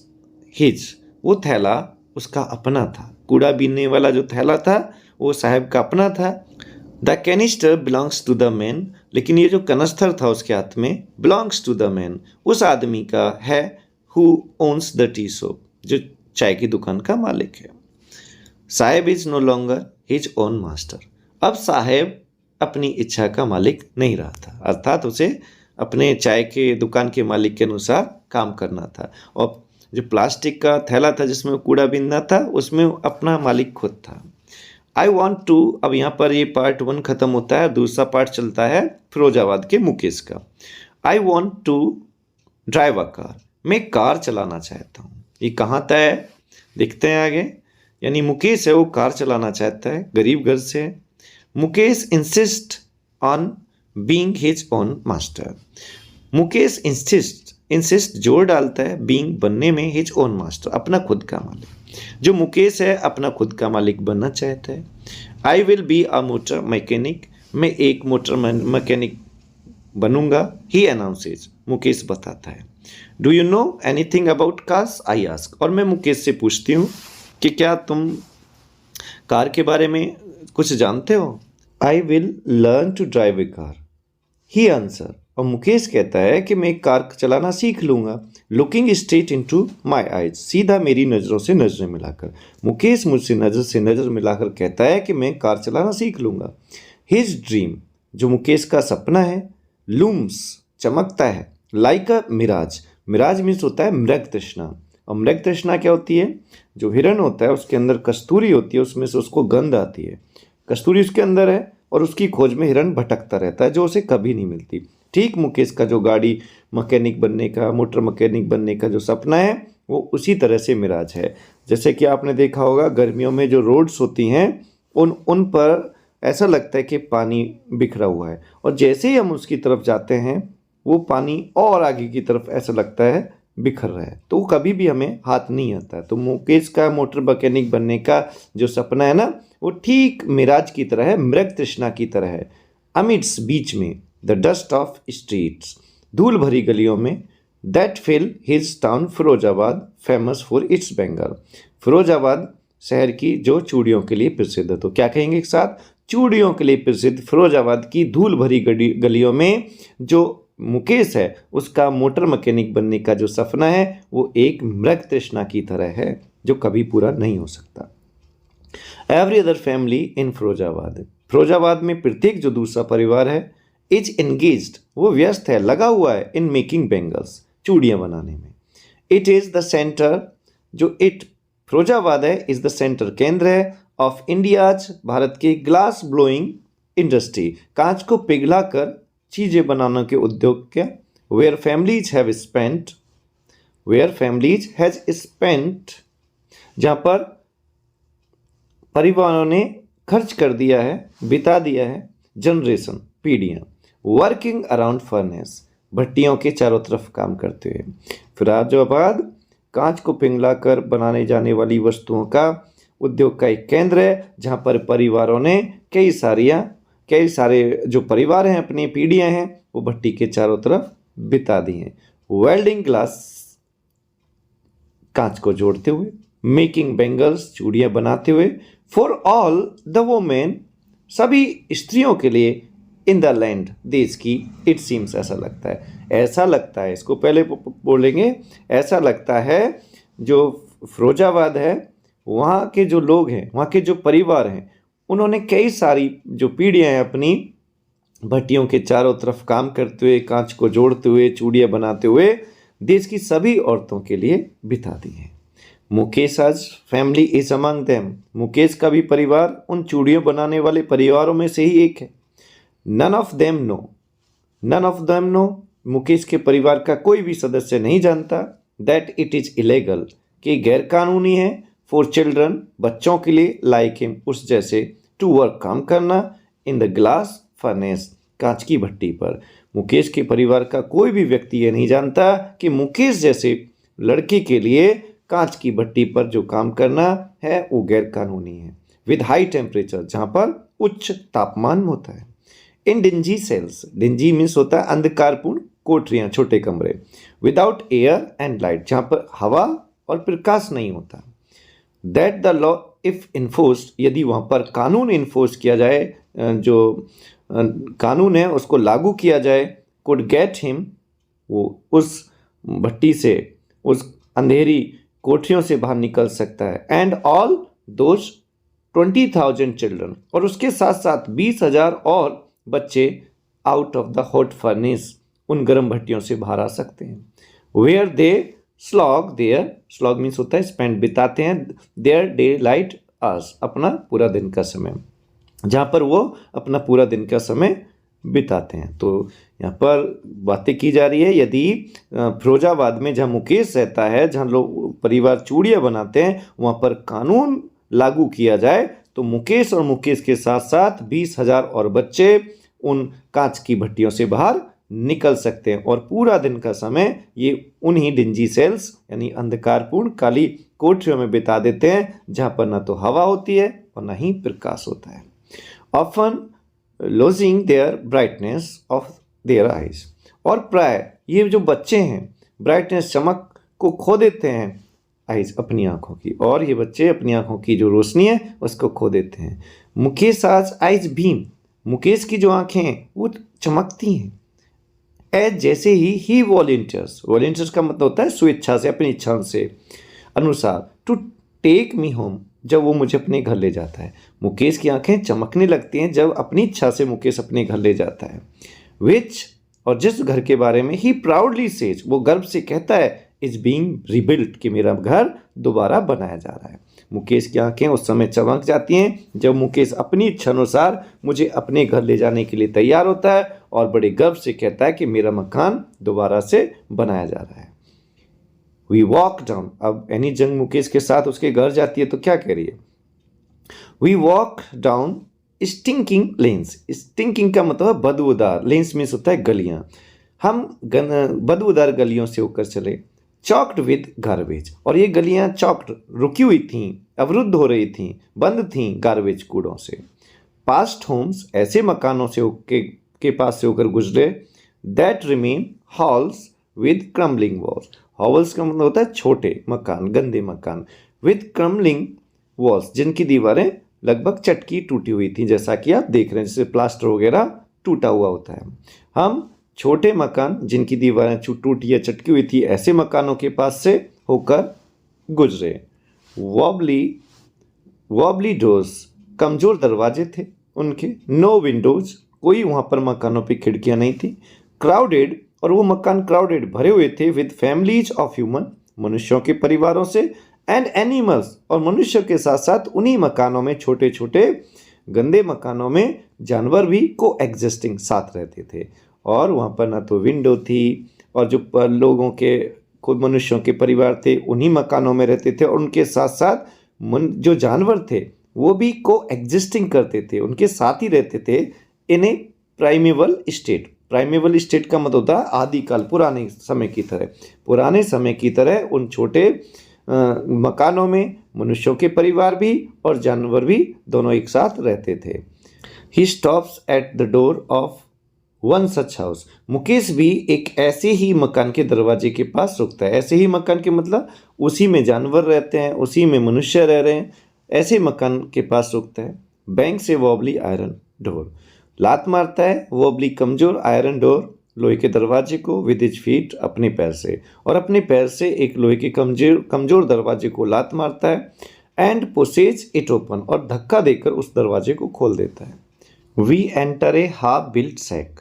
हिज, वो थैला उसका अपना था, कूड़ा बीनने वाला जो थैला था वो साहब का अपना था। The canister belongs to the man, लेकिन ये जो कनस्तर था उसके हाथ में, बिलोंग्स टू द मैन, उस आदमी का है, who owns the tea shop, जो चाय की दुकान का मालिक है। Saheb is no longer his own master, अब साहेब अपनी इच्छा का मालिक नहीं रहा था, अर्थात उसे अपने चाय के दुकान के मालिक के अनुसार काम करना था, और जो प्लास्टिक का थैला था जिसमें कूड़ा बीनना था, उसमें अपना मालिक खुद था। आई वॉन्ट टू, अब यहाँ पर ये पार्ट 1 खत्म होता है, दूसरा पार्ट चलता है फिरोजाबाद के मुकेश का। I want to drive a car, मैं कार चलाना चाहता हूँ। ये कहाँ तय है देखते हैं आगे, यानी मुकेश है वो कार चलाना चाहता है, गरीब घर से है। Mukesh insist on being his own master, Mukesh insist जोर डालता है, बीइंग बनने में, हिज ओन मास्टर अपना खुद का मालिक, जो मुकेश है अपना खुद का मालिक बनना चाहता है। I will be a motor mechanic, मैं एक मोटर मैकेनिक बनूंगा। ही अनाउंसेज, मुकेश बताता है। Do you know anything about cars, I ask, और मैं मुकेश से पूछती हूँ कि क्या तुम कार के बारे में कुछ जानते हो? I will learn to drive a car, he answer, और मुकेश कहता है कि मैं एक कार चलाना सीख लूंगा। Looking straight into my eyes, सीधा मेरी नज़रों से नज़रें मिलाकर, मुकेश मुझसे नज़र से नज़र मिलाकर कहता है कि मैं कार चलाना सीख लूंगा। हिज ड्रीम, जो मुकेश का सपना है, लूम्स, चमकता है, like a mirage, mirage means होता है मृग तृष्णा, और मृग तृष्णा क्या होती है? जो हिरण होता है उसके अंदर कस्तूरी होती है, उसमें से उसको गंध आती है, कस्तूरी उसके अंदर है, और उसकी खोज में हिरण भटकता रहता है, जो उसे कभी नहीं मिलती। ठीक मुकेश का जो गाड़ी मैकेनिक बनने का, मोटर मैकेनिक बनने का जो सपना है, वो उसी तरह से मिराज है। जैसे कि आपने देखा होगा गर्मियों में जो रोड्स होती हैं उन पर ऐसा लगता है कि पानी बिखरा हुआ है, और जैसे ही हम उसकी तरफ जाते हैं वो पानी और आगे की तरफ ऐसा लगता है बिखर रहा है, तो कभी भी हमें हाथ नहीं आता है। तो मुकेश का मोटर मैकेनिक बनने का जो सपना है ना, वो ठीक मिराज की तरह है, मृग तृष्णा की तरह है। अमिट्स, बीच में, द डस्ट ऑफ स्ट्रीट्स, धूल भरी गलियों में, that fill his town Firozabad famous for its bangle. Firozabad शहर की जो चूड़ियों के लिए प्रसिद्ध है। तो क्या कहेंगे एक साथ, चूड़ियों के लिए प्रसिद्ध फिरोजाबाद की धूल भरी गलियों में जो मुकेश है उसका मोटर मैकेनिक बनने का जो सपना है वो एक मृग तृष्णा की तरह है जो कभी पूरा नहीं हो सकता। Every other family in Firozabad, Firozabad में प्रत्येक जो दूसरा परिवार है, इज एंगेज्ड, वो व्यस्त है, लगा हुआ है, इन मेकिंग बेंगल्स, चूड़ियाँ बनाने में। इट इज़ द सेंटर, जो इट फिरोजाबाद है, इज द सेंटर, केंद्र है, ऑफ इंडियाज, भारत की ग्लास ब्लोइंग इंडस्ट्री, कांच को पिघला कर चीज़ें बनाने के उद्योग के, where families have spent, where families has spent, जहाँ पर परिवारों ने खर्च कर दिया है, बिता दिया है, जनरेशन, पीढ़ियाँ, वर्किंग अराउंड फर्नेस, भट्टियों के चारों तरफ काम करते हुए। फिरोजाबाद कांच को पिघला कर बनाने जाने वाली वस्तुओं का उद्योग का एक केंद्र है जहाँ पर परिवारों ने कई सारे जो परिवार हैं, अपनी पीढ़ियाँ हैं, वो भट्टी के चारों तरफ बिता दी हैं। वेल्डिंग ग्लास, कांच को जोड़ते हुए, मेकिंग बेंगल्स, चूड़ियाँ बनाते हुए, फॉर ऑल द वोमेन, सभी स्त्रियों के लिए, इन द लैंड, देश की, इट सीम्स, ऐसा लगता है, इसको पहले बोलेंगे, ऐसा लगता है जो फिरोजाबाद है वहाँ के जो लोग हैं, वहाँ के जो परिवार हैं, उन्होंने कई सारी जो पीढ़ियाँ हैं अपनी भट्टियों के चारों तरफ काम करते हुए, कांच को जोड़ते हुए, चूड़ियाँ बनाते हुए देश की सभी औरतों के लिए बिता दी हैं। मुकेश आज family is among them, Mukesh का भी परिवार उन चूड़ियों बनाने वाले परिवारों में से ही एक है। None of them know, none of them know, Mukesh के परिवार का कोई भी सदस्य नहीं जानता, दैट इट इज इलेगल, कि गैरकानूनी है, फॉर चिल्ड्रन, बच्चों के लिए, लाइक हिम, उस जैसे, टू वर्क, काम करना, इन द ग्लास फर्नेस, कांच की भट्टी पर। मुकेश के परिवार का कोई भी व्यक्ति ये नहीं जानता कि मुकेश जैसे लड़के के लिए कांच की भट्टी पर जो काम करना है वो गैरकानूनी है। विद हाई टेम्परेचर, जहाँ पर उच्च तापमान होता है। इन डिंजी सेल्स, डिंजी मीन्स होता है अंधकारपूर्ण कोठरियाँ, छोटे कमरे। विदाउट एयर एंड लाइट, जहाँ पर हवा और प्रकाश नहीं होता। That the law if enforced, यदि वहाँ पर कानून इन्फोर्स किया जाए, जो कानून है उसको लागू किया जाए, कुड गेट हिम, वो उस भट्टी से, उस अंधेरी कोठरियों से बाहर निकल सकता है। एंड ऑल दोज 20,000 चिल्ड्रन, और उसके साथ साथ 20,000 और बच्चे, out of the hot furnace, उन गर्म भट्टियों से बाहर आ सकते हैं। Where they slog their, slog means होता है स्पेंड, बिताते हैं, देयर डे लाइट आवर्स, अपना पूरा दिन का समय, जहाँ पर वो अपना पूरा दिन का समय बिताते हैं। तो यहाँ पर बातें की जा रही है, यदि फिरोजाबाद में जहाँ मुकेश रहता है, जहाँ लोग परिवार चूड़ियाँ बनाते हैं, वहाँ पर कानून लागू किया जाए तो मुकेश और मुकेश के साथ साथ 20,000 और बच्चे उन कांच की भट्टियों से बाहर निकल सकते हैं और पूरा दिन का समय ये उन्हीं डिंजी सेल्स यानी अंधकारपूर्ण काली कोठरियों में बिता देते हैं, जहाँ पर ना तो हवा होती है और ना ही प्रकाश होता है। Often losing their brightness of their eyes, और प्राय ये जो बच्चे हैं ब्राइटनेस, चमक को खो देते हैं, आइज, अपनी आंखों की, और ये बच्चे अपनी आंखों की जो रोशनी है उसको खो देते हैं। मुकेश आज आइज भीम, मुकेश की जो आंखें हैं वो चमकती हैं। एज, जैसे ही वॉलेंटियर्स, वॉलेंटियर्स का मतलब होता है स्वेच्छा से, अपनी इच्छा से अनुसार, टू टेक मी होम, जब वो मुझे अपने घर ले जाता है। मुकेश की आंखें चमकने लगती हैं जब अपनी इच्छा से मुकेश अपने घर ले जाता है। विच, और जिस घर के बारे में ही प्राउडली सेज, वो गर्व से कहता है, इज बीइंग रिबिल्ट, कि मेरा घर दोबारा बनाया जा रहा है। मुकेश की आंखें उस समय चमक जाती हैं जब मुकेश अपनी इच्छा अनुसार मुझे अपने घर ले जाने के लिए तैयार होता है और बड़े गर्व से कहता है कि मेरा मकान दोबारा से बनाया जा रहा है। वी वॉक डाउन, अब एनी जंग मुकेश के साथ उसके घर जाती है तो क्या कह रही है? We walk down stinking lanes, stinking का मतलब बदबूदार, लेन्स मीन्स होता है गलियां, हम बदबूदार गलियों से होकर चले। चॉक्ड विद गार्बेज, और ये गलियां चॉक्ड, रुकी हुई थीं, अवरुद्ध हो रही थीं, बंद थीं गार्बेज, कूड़ों से। पास्ट होम्स, ऐसे मकानों से के पास से होकर गुजरे। That remain hovels, with crumbling walls. Hovels का मतलब होता है छोटे मकान, गंदे मकान। विद क्रम्बलिंग वॉल्स, जिनकी दीवारें लगभग चटकी टूटी हुई थी, जैसा कि आप देख रहे हैं, जैसे प्लास्टर वगैरह टूटा हुआ होता है। हम छोटे मकान जिनकी दीवारें टूटी या चटकी हुई थी, ऐसे मकानों के पास से होकर गुजरे। वॉबली डोर्स, कमजोर दरवाजे थे उनके। नो विंडोज, कोई वहां पर मकानों पे खिड़कियां नहीं थी। क्राउडेड, और वो मकान क्राउडेड भरे हुए थे विद फैमिलीज ऑफ ह्यूमन, मनुष्यों के परिवारों से। एंड एनिमल्स, और मनुष्य के साथ साथ उन्हीं मकानों में, छोटे छोटे गंदे मकानों में जानवर भी को एग्जिस्टिंग साथ रहते थे। और वहाँ पर ना तो विंडो थी, और जो लोगों के खुद मनुष्यों के परिवार थे उन्हीं मकानों में रहते थे, और उनके साथ साथ जो जानवर थे वो भी को एग्जिस्टिंग करते थे, उनके साथ ही रहते थे इन ए प्राइमेवल स्टेट। प्राइमेवल स्टेट का मतलब होता है आदिकाल, पुराने समय की तरह। पुराने समय की तरह उन छोटे मकानों में मनुष्यों के परिवार भी और जानवर भी दोनों एक साथ रहते थे। He stops at the door of one such house. Mukesh भी एक ऐसे ही मकान के दरवाजे के पास रुकता है। ऐसे ही मकान के मतलब उसी में जानवर रहते हैं, उसी में मनुष्य रह रहे हैं, ऐसे मकान के पास रुकता है। बैंक से वॉबली आयरन डोर, लात मारता है वॉबली कमजोर आयरन डोर, लोहे के दरवाजे को, विद हिज फीट, अपने पैर से, और अपने पैर से एक लोहे के कमजोर दरवाजे को लात मारता है। एंड पुशेज इट ओपन, और धक्का देकर उस दरवाजे को खोल देता है। We enter a half built shack.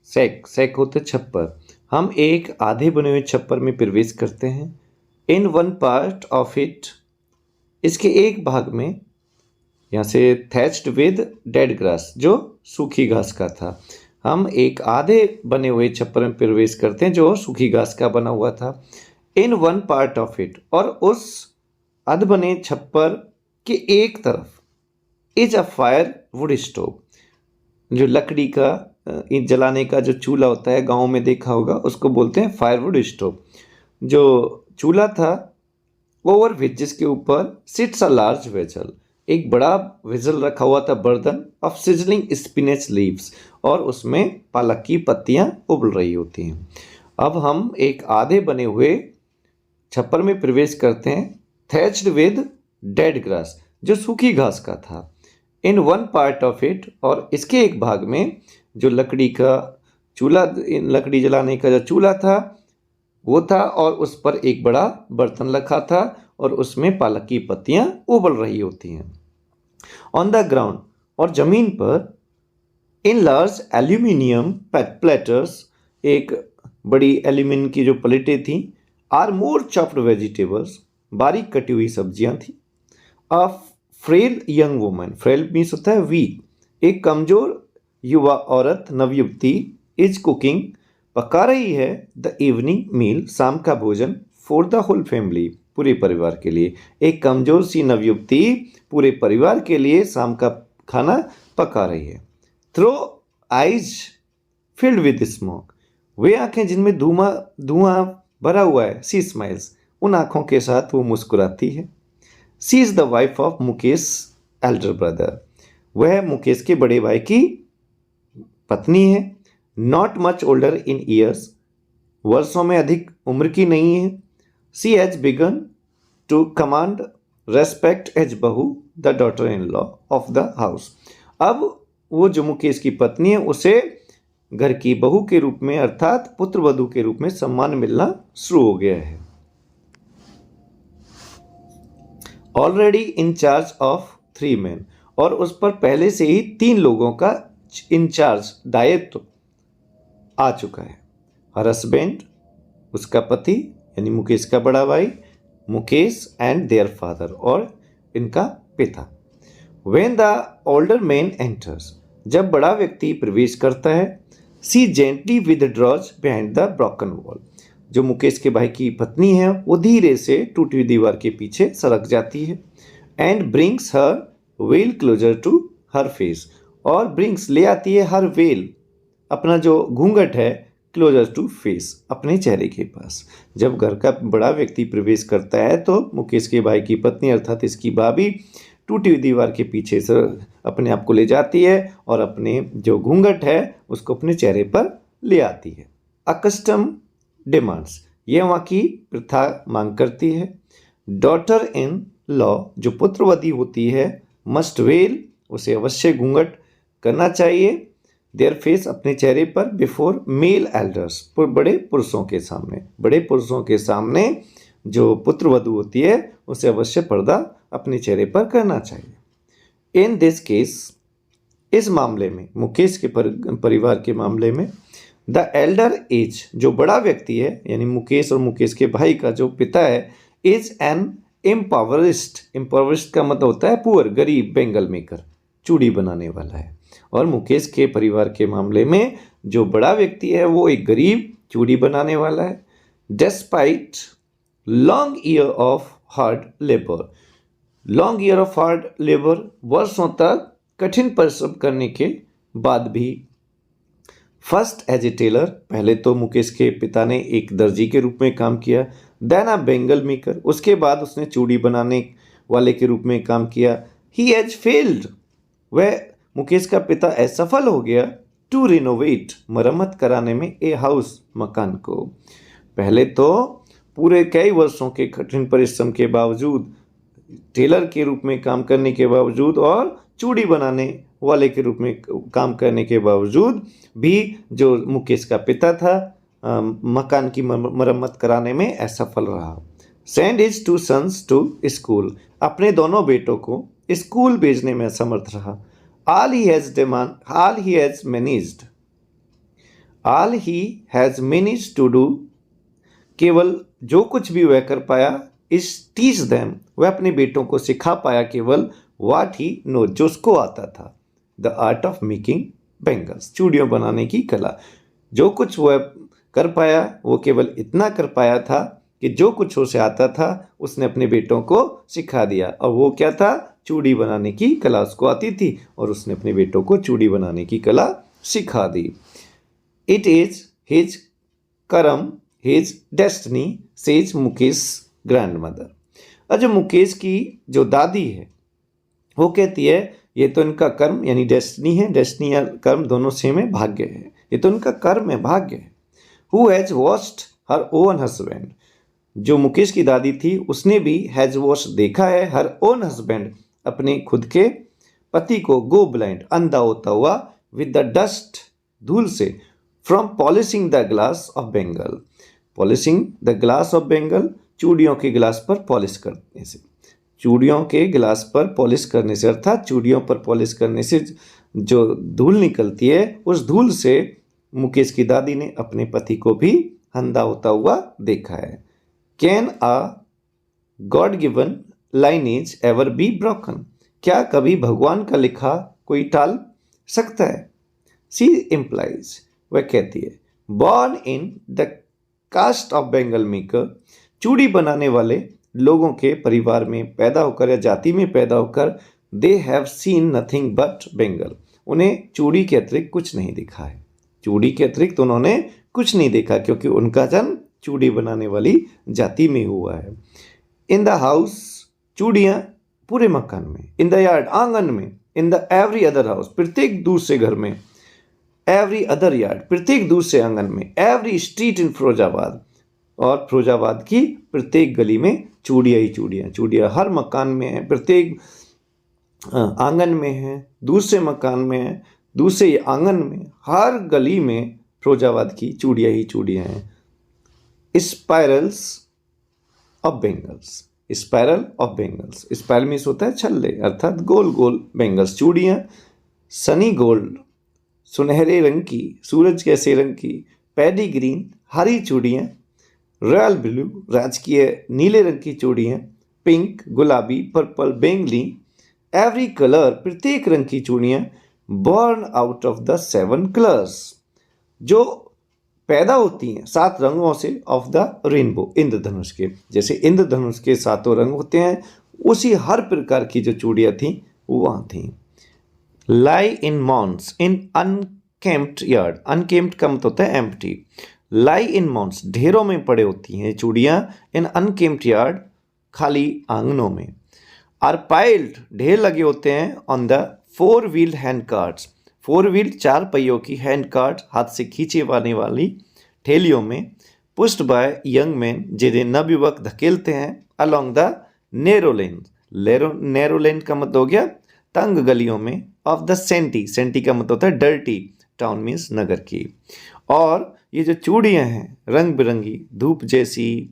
Shack होते छप्पर। हम एक आधे बने हुए छप्पर में प्रवेश करते हैं। In one part of it, इसके एक भाग में, यहाँ से थैच्ड विद डेड ग्रास, जो सूखी घास का था। हम एक आधे बने हुए छप्पर में प्रवेश करते हैं जो सूखी घास का बना हुआ था। In one part of it, और उस अध बने छप्पर के एक तरफ, is a fire would stove, जो लकड़ी का जलाने का जो चूल्हा होता है, गांव में देखा होगा, उसको बोलते हैं फायरवुड स्टोव। जो चूल्हा था ओवर विच, जिसके ऊपर सिट्स अ लार्ज वेसल, एक बड़ा वेसल रखा हुआ था, बर्तन ऑफ सिजलिंग स्पिनेच लीव्स, और उसमें पालक की पत्तियां उबल रही होती हैं। अब हम एक आधे बने हुए छप्पर में प्रवेश करते हैं, थैच्ड विद डेड ग्रास, जो सूखी घास का था। In one part of it, और इसके एक भाग में जो लकड़ी का चूल्हा, लकड़ी जलाने का जो चूल्हा था वो था, और उस पर एक बड़ा बर्तन रखा था, और उसमें पालक की पत्तियां उबल रही होती हैं। ऑन द ग्राउंड, और जमीन पर, इन लार्ज एल्यूमिनियम प्लेटर्स, एक बड़ी एल्यूमिनियम की जो प्लेटें थी, आर मोर चॉप्ड वेजिटेबल्स, बारीक कटी हुई सब्जियां थी। A frail young woman, frail means होता है वीक, एक कमजोर युवा औरत, नवयुवती, इज कुकिंग, पका रही है, द इवनिंग मील, शाम का भोजन, फॉर द होल फैमिली, पूरे परिवार के लिए। एक कमजोर सी नवयुवती पूरे परिवार के लिए शाम का खाना पका रही है। Through eyes filled with smoke, वे आंखें जिनमें धुआं भरा हुआ है, सी स्माइल्स, उन आंखों के साथ वो मुस्कुराती है। She is the wife of Mukesh elder brother, वह मुकेश के बड़े भाई की पत्नी है। Not much older in years, वर्षों में अधिक उम्र की नहीं है। She has begun to command respect as bahu, the daughter in law of the house, अब वो जो मुकेश की पत्नी है उसे घर की बहू के रूप में, अर्थात पुत्र वधू के रूप में सम्मान मिलना शुरू हो गया है। Already in charge of 3 men, और उस पर पहले से ही 3 लोगों का इंचार्ज, दायित्व आ चुका है। हर हस्बैंड, उसका पति यानी मुकेश का बड़ा भाई, मुकेश एंड देयर फादर, और इनका पिता। When the older man enters, जब बड़ा व्यक्ति प्रवेश करता है, she gently withdraws behind the broken wall, जो मुकेश के भाई की पत्नी है वो धीरे से टूटी हुई दीवार के पीछे सरक जाती है। And brings her veil closer to her face, और ब्रिंग्स ले आती है हर वेल, अपना जो घूंघट है, क्लोजर टू फेस, अपने चेहरे के पास। जब घर का बड़ा व्यक्ति प्रवेश करता है तो मुकेश के भाई की पत्नी अर्थात इसकी भाभी टूटी हुई दीवार के पीछे से अपने आप को ले जाती है और अपने जो घूंघट है उसको अपने चेहरे पर ले आती है। अकस्टम डिमांड्स, ये वहाँ की प्रथा मांग करती है। डॉटर इन लॉ, जो पुत्रवधू होती है, मस्ट वेल, उसे अवश्य घूंघट करना चाहिए, देयर फेस, अपने चेहरे पर, बिफोर मेल एल्डर्स, बड़े पुरुषों के सामने, बड़े पुरुषों के सामने जो पुत्रवधू होती है उसे अवश्य पर्दा अपने चेहरे पर करना चाहिए। इन दिस केस, इस मामले में, मुकेश के परिवार के मामले में, द एल्डर एज, जो बड़ा व्यक्ति है, यानी मुकेश और मुकेश के भाई का जो पिता है, इज एन इम्पावरिस्ट, इम्पावरिस्ट का मतलब होता है पुअर, गरीब, बेंगल मेकर, चूड़ी बनाने वाला है। और मुकेश के परिवार के मामले में जो बड़ा व्यक्ति है वो एक गरीब चूड़ी बनाने वाला है। Despite long year of hard labour, long year of hard labour, वर्षों तक कठिन परिश्रम करने के बाद भी, फर्स्ट एज ए टेलर, पहले तो मुकेश के पिता ने एक दर्जी के रूप में काम किया, देन अ बेंगल मेकर, उसके बाद उसने चूड़ी बनाने वाले के रूप में काम किया। ही हैज फेल्ड, वह मुकेश का पिता असफल हो गया, टू रिनोवेट, मरम्मत कराने में, ए हाउस, मकान को। पहले तो पूरे कई वर्षों के कठिन परिश्रम के बावजूद, टेलर के रूप में काम करने के बावजूद और चूड़ी बनाने वाले के रूप में काम करने के बावजूद भी जो मुकेश का पिता था मकान की मरम्मत कराने में असफल रहा। Send his two sons to school, अपने दोनों बेटों को स्कूल भेजने में असमर्थ रहा। All he has managed to do, केवल जो कुछ भी वह कर पाया, is teach them, वह अपने बेटों को सिखा पाया केवल what he knows, जो उसको आता था, the art of making bangles, चूड़ियों बनाने की कला। जो कुछ वह कर पाया वो केवल इतना कर पाया था कि जो कुछ उसे आता था उसने अपने बेटों को सिखा दिया, और वो क्या था, चूड़ी बनाने की कला उसको आती थी और उसने अपने बेटों को चूड़ी बनाने की कला सिखा दी। इट इज हिज कर्म, his destiny, says Mukesh grandmother. और जो मुकेश की जो दादी है वो कहती है ये तो इनका कर्म यानी डेस्टिनी है, डेस्टिनी या कर्म दोनों सेम है, भाग्य है, ये तो इनका कर्म है, भाग्य है। Who has watched her own husband, जो मुकेश की दादी थी उसने भी हैज वॉच देखा है, हर ओन हस्बैंड, अपने खुद के पति को, गो ब्लाइंड, अंधा होता हुआ, विद द डस्ट, धूल से, from polishing the glass of Bengal, polishing the glass of Bengal, चूड़ियों के गिलास पर पॉलिश करने से, चूड़ियों के गिलास पर पॉलिश करने से, अर्थात चूड़ियों पर पॉलिश करने से जो धूल निकलती है उस धूल से मुकेश की दादी ने अपने पति को भी अंधा होता हुआ देखा है। Can a god given lineage ever be broken, क्या कभी भगवान का लिखा कोई टाल सकता है। सी इम्प्लाइज, वह कहती है, born in the caste of bangle maker, चूड़ी बनाने वाले लोगों के परिवार में पैदा होकर या जाति में पैदा होकर, they have seen nothing but Bengal, उन्हें चूड़ी के अतिरिक्त कुछ नहीं दिखा है, चूड़ी के अतिरिक्त उन्होंने कुछ नहीं देखा क्योंकि उनका जन्म चूड़ी बनाने वाली जाति में हुआ है। इन द हाउस, चूड़ियाँ पूरे मकान में, इन द यार्ड, आंगन में, in the every other house, प्रत्येक दूसरे घर में, एवरी अदर यार्ड, प्रत्येक दूसरे आंगन में, एवरी स्ट्रीट इन फिरोजाबाद, और फिरोजाबाद की प्रत्येक गली में चूड़ियाँ ही चूड़ियाँ, चूड़ियाँ हर मकान में है, प्रत्येक आंगन में है, दूसरे मकान में है, दूसरे आंगन में, हर गली में फिरोजाबाद की चूड़ियाँ ही चूड़ियाँ हैं। Spirals of bangles, spiral of bangles, spiral means होता है छल्ले, अर्थात गोल गोल बेंगल्स, चूड़ियाँ, सनी गोल्ड, सुनहरे रंग की, सूरज कैसे रंग की, पैडी ग्रीन, हरी चूड़ियाँ, रॉयल ब्लू, राजकीय नीले रंग की चूड़ियाँ, पिंक, गुलाबी, पर्पल, बैंगनी, एवरी कलर, प्रत्येक रंग की चूड़ियाँ, born out of the 7 colours, जो पैदा होती हैं 7 रंगों से, ऑफ द रेनबो, इंद्रधनुष के, जैसे इंद्रधनुष के 7 रंग होते हैं उसी हर प्रकार की जो चूड़ियाँ थीं वो वहाँ थीं। लाई इन मॉन्स इन अनकेम्प्ड यार्ड, अनकेम्प्ड का मतलब होता है एम्प्टी, लाई इन मॉन्स, ढेरों में पड़े होती हैं चूड़ियाँ, इन अनकेम्प्ड यार्ड, खाली आंगनों में, आर पाइल्ड, ढेर लगे होते हैं, on the 4 wheeled hand carts, 4 wheel 4 पहियों की हैंड कार्ट, हाथ से खींचे जाने वाली ठेलियों में, पुस्ड बाय यंग मैन, जिन्हें नवयुवक धकेलते हैं along the narrow lane. Narrow lane का मतलब हो गया तंग गलियों में, ऑफ द सेंटी, सेंटी का मतलब होता है डर्टी, टाउन मीन्स नगर की। और ये जो चूड़ियाँ हैं रंग बिरंगी, धूप जैसी,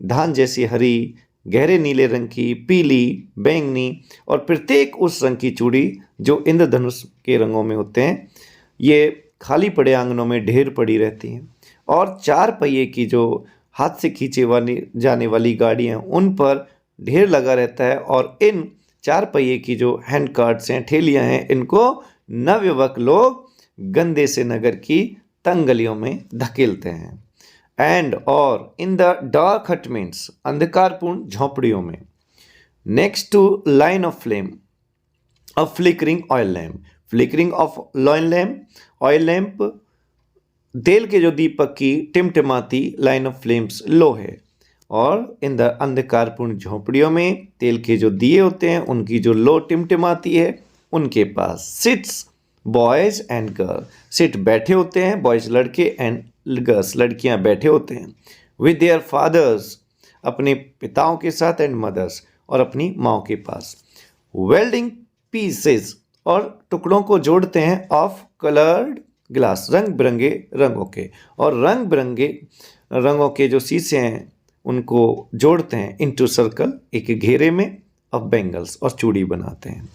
धान जैसी हरी, गहरे नीले रंग की, पीली, बैंगनी, और प्रत्येक उस रंग की चूड़ी जो इंद्रधनुष के रंगों में होते हैं, ये खाली पड़े आंगनों में ढेर पड़ी रहती हैं। और 4 पहिए की जो हाथ से खींचे वाली जाने वाली गाड़ियाँ, उन पर ढेर लगा रहता है। और इन 4 पहिए की जो हैंड कार्ट्स हैं, ठेलियाँ हैं, इनको नवयुवक लोग गंदे से नगर की तंग गलियों में धकेलते हैं। एंड और in the dark hut means अंधकारपूर्ण झोंपड़ियों में, next to line of flame a flickering oil lamp, flickering of oil lamp, तेल के जो दीपक की टिमटिमाती लाइन ऑफ फ्लेम्स लो है। और इन द अंधकारपूर्ण झोंपड़ियों में तेल के जो दिए होते हैं उनकी जो लो टिमटिमाती है, उनके पास sits boys and girl, sit बैठे होते हैं बॉयज लड़के, एंड गर्ल्स लड़कियां बैठे होते हैं, विद देयर फादर्स अपने पिताओं के साथ, एंड मदर्स और अपनी माओ के पास, वेल्डिंग पीसेस और टुकड़ों को जोड़ते हैं, ऑफ कलर्ड ग्लास रंग बिरंगे रंगों के, और रंग बिरंगे रंगों के जो शीशे हैं उनको जोड़ते हैं इनटू सर्कल, एक घेरे में, ऑफ बेंगल्स, और चूड़ी बनाते हैं।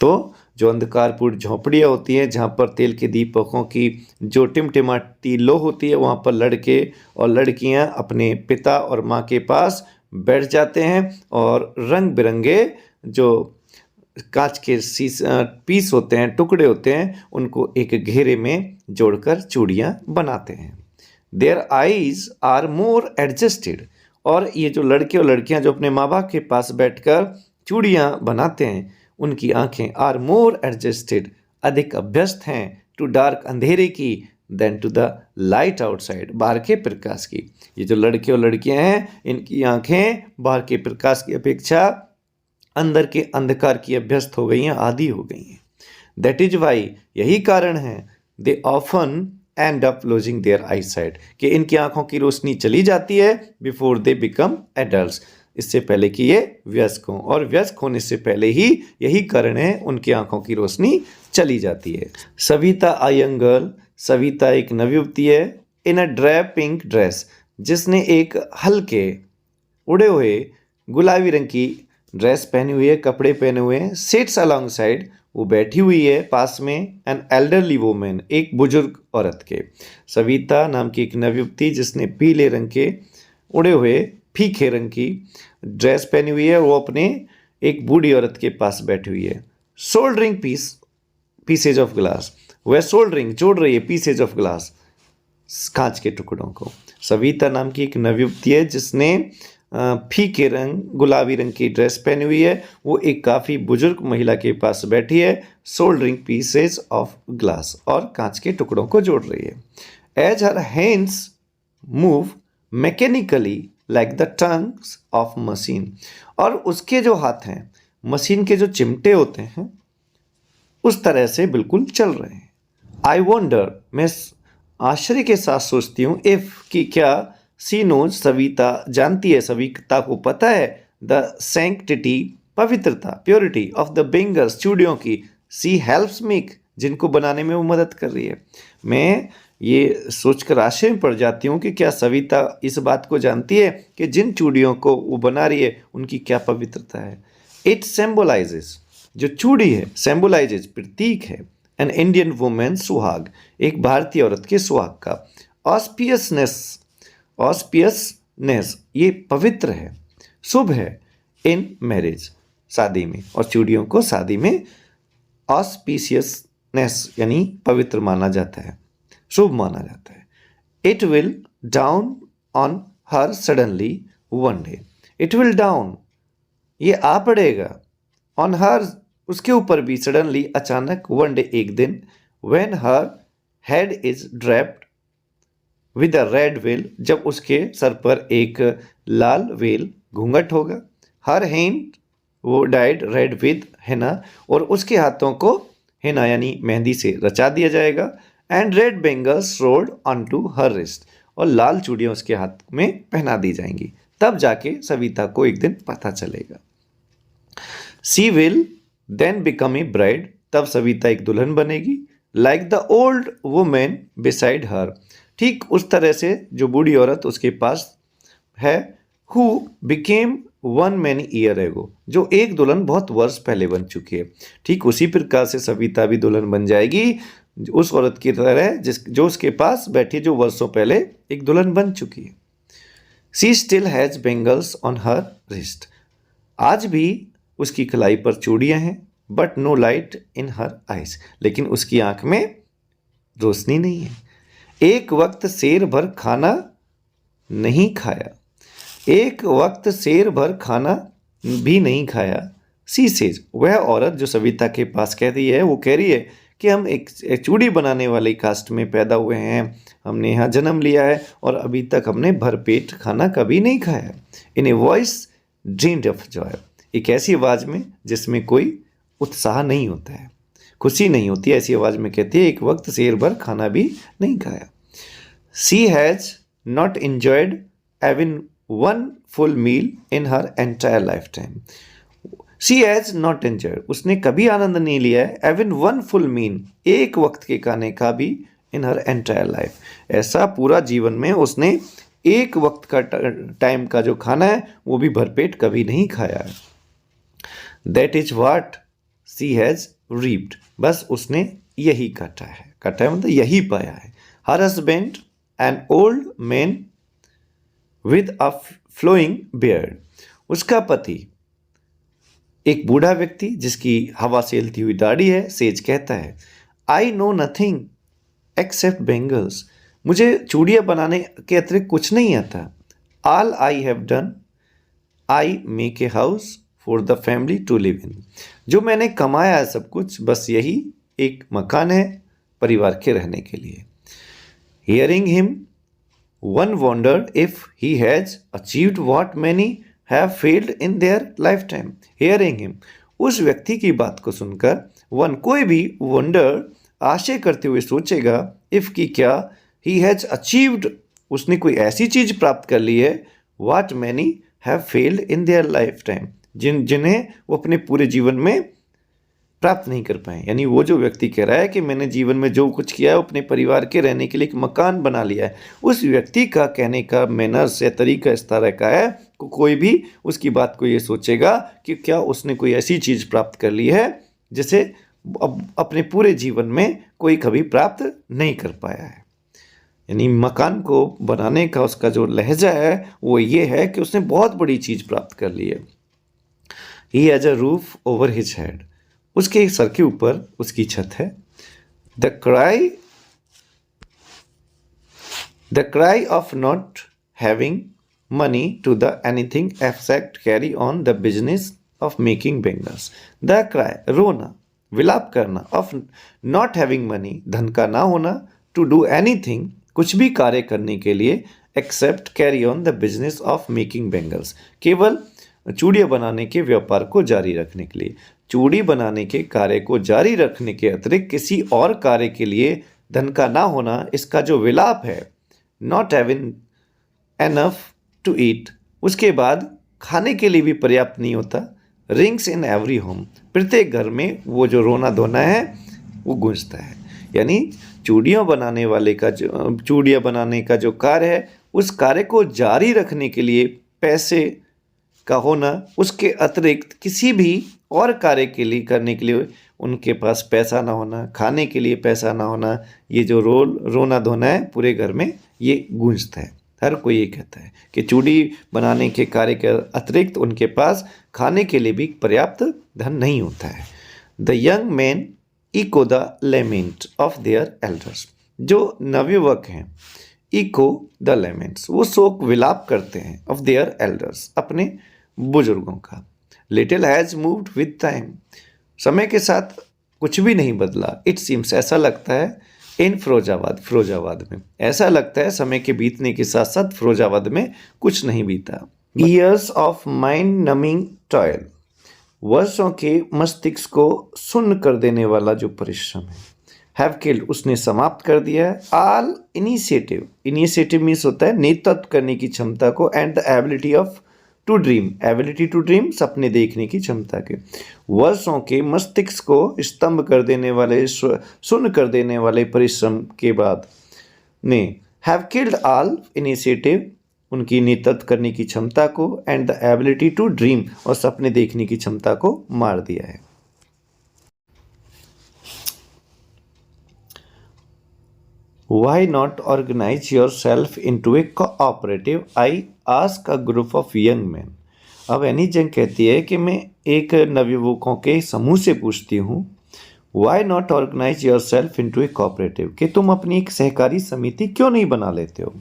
तो जो अंधकारपूर्ण झोंपड़ियाँ होती हैं जहाँ पर तेल के दीपकों की जो टिमटिमाती लो होती है, वहाँ पर लड़के और लड़कियाँ अपने पिता और माँ के पास बैठ जाते हैं और रंग बिरंगे जो कांच के पीस होते हैं, टुकड़े होते हैं, उनको एक घेरे में जोड़कर चूड़ियाँ बनाते हैं। Their eyes are more adjusted, और ये जो लड़के और लड़कियां जो अपने माँ बाप के पास बैठकर चूड़ियाँ बनाते हैं, उनकी आंखें आर मोर एडजस्टेड, अधिक अभ्यस्त हैं, टू डार्क अंधेरे की, than to the light outside, बाहर के प्रकाश की। ये जो लड़के और लड़कियां हैं, इनकी आंखें बाहर के प्रकाश की अपेक्षा अंदर के अंधकार की अभ्यस्त हो गई हैं, आदी हो गई हैं। दैट इज वाई, यही कारण है, they often and up losing their eyesight, कि इनकी आंखों की रोशनी चली जाती है बिफोर दे बिकम एडल्ट्स, इससे पहले कि ये वयस्क हों, और वयस्क होने से पहले ही यही कारण है उनकी आंखों की रोशनी चली जाती है। Savita a young girl, Savita एक नवयुवती है, इन अ ड्राई पिंक ड्रेस, जिसने एक हल्के उड़े हुए गुलाबी रंग की ड्रेस पहनी हुई है, कपड़े पहने हुए हैं, सिट्स अलॉन्ग साइड, वो बैठी हुई है पास में, एन एल्डरली वुमेन, एक बुजुर्ग औरत के। सविता नाम की एक नवयुवती जिसने पीले रंग के उड़े हुए फीके रंग की ड्रेस पहनी हुई है, वो अपने एक बूढ़ी औरत के पास बैठी हुई है। सोल्डरिंग पीसेज ऑफ ग्लास, वह सोल्डरिंग जोड़ रही है पीसेज ऑफ ग्लास, कांच के टुकड़ों को। सविता नाम की एक नवयुवती है जिसने फीके रंग गुलाबी रंग की ड्रेस पहनी हुई है, वो एक काफ़ी बुजुर्ग महिला के पास बैठी है, सोल्डरिंग पीसेज ऑफ ग्लास, और कांच के टुकड़ों को जोड़ रही है। As her hands move mechanically like the tongs of machine, और उसके जो हाथ हैं मशीन के जो चिमटे होते हैं उस तरह से बिल्कुल चल रहे हैं। आई वंडर, मैं आश्चर्य के साथ सोचती हूँ, इफ़ कि क्या, सी नोज, सविता जानती है, सविता को पता है, द सैंक्टिटी पवित्रता, प्योरिटी ऑफ द बेंगल्स चूड़ियों की, सी हेल्प्स मेक, जिनको बनाने में वो मदद कर रही है। मैं ये सोचकर आश्चर्य में पड़ जाती हूँ कि क्या सविता इस बात को जानती है कि जिन चूड़ियों को वो बना रही है उनकी क्या पवित्रता है। इट सिंबलाइजेस, जो चूड़ी है सिंबलाइजेस प्रतीक है, एन इंडियन वुमेन सुहाग, एक भारतीय औरत के सुहाग का। ऑस्पियसनेस, ये पवित्र है, शुभ है, इन मैरिज, शादी में, और चूड़ियों को शादी में ऑस्पिशियसनेस यानी पवित्र माना जाता है, शुभ माना जाता है। It will down on her suddenly one day, it will down, ये आ पड़ेगा, ऑन हर, उसके ऊपर भी, सडनली अचानक, वन डे एक दिन, when her head is draped with a red well, जब उसके सर पर एक लाल वेल घूंघट होगा। हर हैंड, वो डाइड रेड विद हेना, और उसके हाथों को हेना यानी मेहंदी से रचा दिया जाएगा। And red bangles rolled on to her wrist, और लाल चूड़ियाँ उसके हाथ में पहना दी जाएंगी। तब जाके सविता को एक दिन पता चलेगा। She will then become a bride, तब सविता एक दुल्हन बनेगी। Like the old women beside her, ठीक उस तरह से जो बूढ़ी औरत उसके पास है। Who became one many year ago, जो एक दुल्हन बहुत वर्ष पहले बन चुकी है। ठीक उसी प्रकार से सविता भी दुल्हन बन जाएगी उस औरत की तरह जो उसके पास बैठी, जो वर्षों पहले एक दुल्हन बन चुकी है। She still has bangles on her wrist, आज भी उसकी कलाई पर चूड़ियां हैं। But no light in her eyes, लेकिन उसकी आंख में रोशनी नहीं है। एक वक्त शेर भर खाना नहीं खाया, एक वक्त शेर भर खाना भी नहीं खाया। सी सेज, वह औरत जो सविता के पास कह रही है, वो कह रही है कि हम एक चूड़ी बनाने वाली कास्ट में पैदा हुए हैं, हमने यहाँ जन्म लिया है और अभी तक हमने भरपेट खाना कभी नहीं खाया। In a voice dreamed of joy, एक ऐसी आवाज़ में जिसमें कोई उत्साह नहीं होता है, खुशी नहीं होती, ऐसी आवाज़ में कहती है एक वक्त शेर भर खाना भी नहीं खाया। She has not enjoyed even one full meal in her entire lifetime. She has not enjoyed, उसने कभी आनंद नहीं लिया है even one full meal, एक वक्त के खाने का भी in her entire life, ऐसा पूरा जीवन में उसने एक वक्त का टाइम का जो खाना है वो भी भरपेट कभी नहीं खाया है। That is what she has reaped, बस उसने यही काटा है, काटा है मतलब यही पाया है। Her husband an old man with a flowing beard, उसका पति एक बूढ़ा व्यक्ति जिसकी हवा सेलती हुई दाढ़ी है, सेज कहता है I know nothing except bangles, मुझे चूड़ियाँ बनाने के अतिरिक्त कुछ नहीं आता। All I have done I make a house for the family to live in, जो मैंने कमाया है सब कुछ बस यही एक मकान है परिवार के रहने के लिए। Hearing him one wandered if he has achieved what many have failed in their life time. Hearing him, उस व्यक्ति की बात को सुनकर वन कोई भी वंडर आशय करते हुए सोचेगा इफ की क्या ही हैज अचीव्ड, उसने कोई ऐसी चीज प्राप्त कर ली है what many have failed in their life time, जिन्हें वो अपने पूरे जीवन में प्राप्त नहीं कर पाए। यानी वो जो व्यक्ति कह रहा है कि मैंने जीवन में जो कुछ किया है अपने परिवार के रहने के लिए एक मकान बना लिया है, उस व्यक्ति का कहने का मैनर्स या तरीका इस तरह का है कोई भी उसकी बात को ये सोचेगा कि क्या उसने कोई ऐसी चीज़ प्राप्त कर ली है जिसे अपने पूरे जीवन में कोई कभी प्राप्त नहीं कर पाया है। यानी मकान को बनाने का उसका जो लहजा है वो ये है कि उसने बहुत बड़ी चीज़ प्राप्त कर ली है। He has a roof over his head, उसके सर के ऊपर उसकी छत है। The cry of not having money to the anything except carry on the business of making bangles. The cry, रोना, विलाप करना, ऑफ नॉट हैविंग मनी, धन का ना होना, टू डू एनीथिंग, कुछ भी कार्य करने के लिए, except carry on the business of making bangles, केवल चूड़ियाँ बनाने के व्यापार को जारी रखने के लिए। चूड़ी बनाने के कार्य को जारी रखने के अतिरिक्त किसी और कार्य के लिए धन का ना होना, इसका जो विलाप है, not having enough to eat, उसके बाद खाने के लिए भी पर्याप्त नहीं होता। रिंग्स इन एवरी होम, प्रत्येक घर में वो जो रोना धोना है वो गूंजता है। यानी चूड़ियाँ बनाने का जो कार्य है उस कार्य को जारी रखने के लिए पैसे का होना, उसके अतिरिक्त किसी भी और कार्य के लिए करने के लिए उनके पास पैसा ना होना, खाने के लिए पैसा ना होना, ये जो रोना धोना है पूरे घर में ये गूंजता है। हर कोई ये कहता है कि चूड़ी बनाने के कार्य के अतिरिक्त उनके पास खाने के लिए भी पर्याप्त धन नहीं होता है। The young man echo the lament of their elders, जो नवयुवक हैं, इको द लेमेंट्स, वो शोक विलाप करते हैं, ऑफ देयर एल्डर्स, अपने बुजुर्गों का। Little has moved with time, समय के साथ कुछ भी नहीं बदला। इट सीम्स, ऐसा लगता है, इन फिरोजाबाद में ऐसा लगता है समय के बीतने के साथ साथ फिरोजाबाद में कुछ नहीं बीता। Years of mind numbing toil, वर्षों के मस्तिष्क को सुन्न कर देने वाला जो परिश्रम है। हैव किल्ड उसने समाप्त कर दिया है, ऑल इनिशिएटिव, इनिशिएटिव मीन्स होता है नेतृत्व करने की क्षमता को, and the ability of to dream, ability to dream सपने देखने की क्षमता के, वर्षों के मस्तिष्क को स्तंभ कर देने वाले, सुन्न कर देने वाले परिश्रम के बाद ने हैव किल्ड ऑल इनिशिएटिव उनकी नेतृत्व करने की क्षमता को, and the ability to dream और सपने देखने की क्षमता को मार दिया है। Why not organize yourself into a cooperative? I ask a group of young men. अब एनी जंग कहती है कि मैं एक नवयुवकों के समूह से पूछती हूँ, Why not organize yourself into a cooperative? कि तुम अपनी एक सहकारी समिति क्यों नहीं बना लेते हो?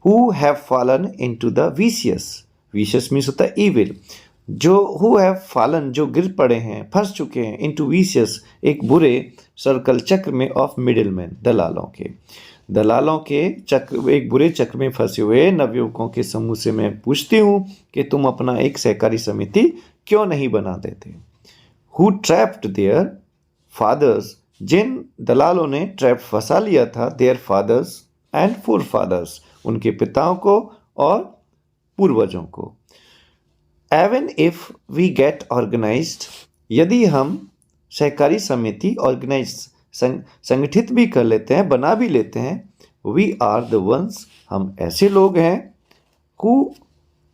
Who have fallen into the vicious? Vicious means होता है evil. जो who have fallen जो गिर पड़े हैं, फंस चुके हैं, into vicious एक बुरे सर्कल चक्र में of middlemen दलालों के चक्र, एक बुरे चक्र में फंसे हुए नवयुवकों के समूह से मैं पूछती हूँ कि तुम अपना एक सहकारी समिति क्यों नहीं बना देते। Who trapped their fathers? जिन दलालों ने ट्रैप फंसा लिया था their fathers and forefathers उनके पिताओं को और पूर्वजों को। Even if we get organized, यदि हम सहकारी समिति ऑर्गेनाइज संगठित भी कर लेते हैं, बना भी लेते हैं, we are the ones हम ऐसे लोग हैं who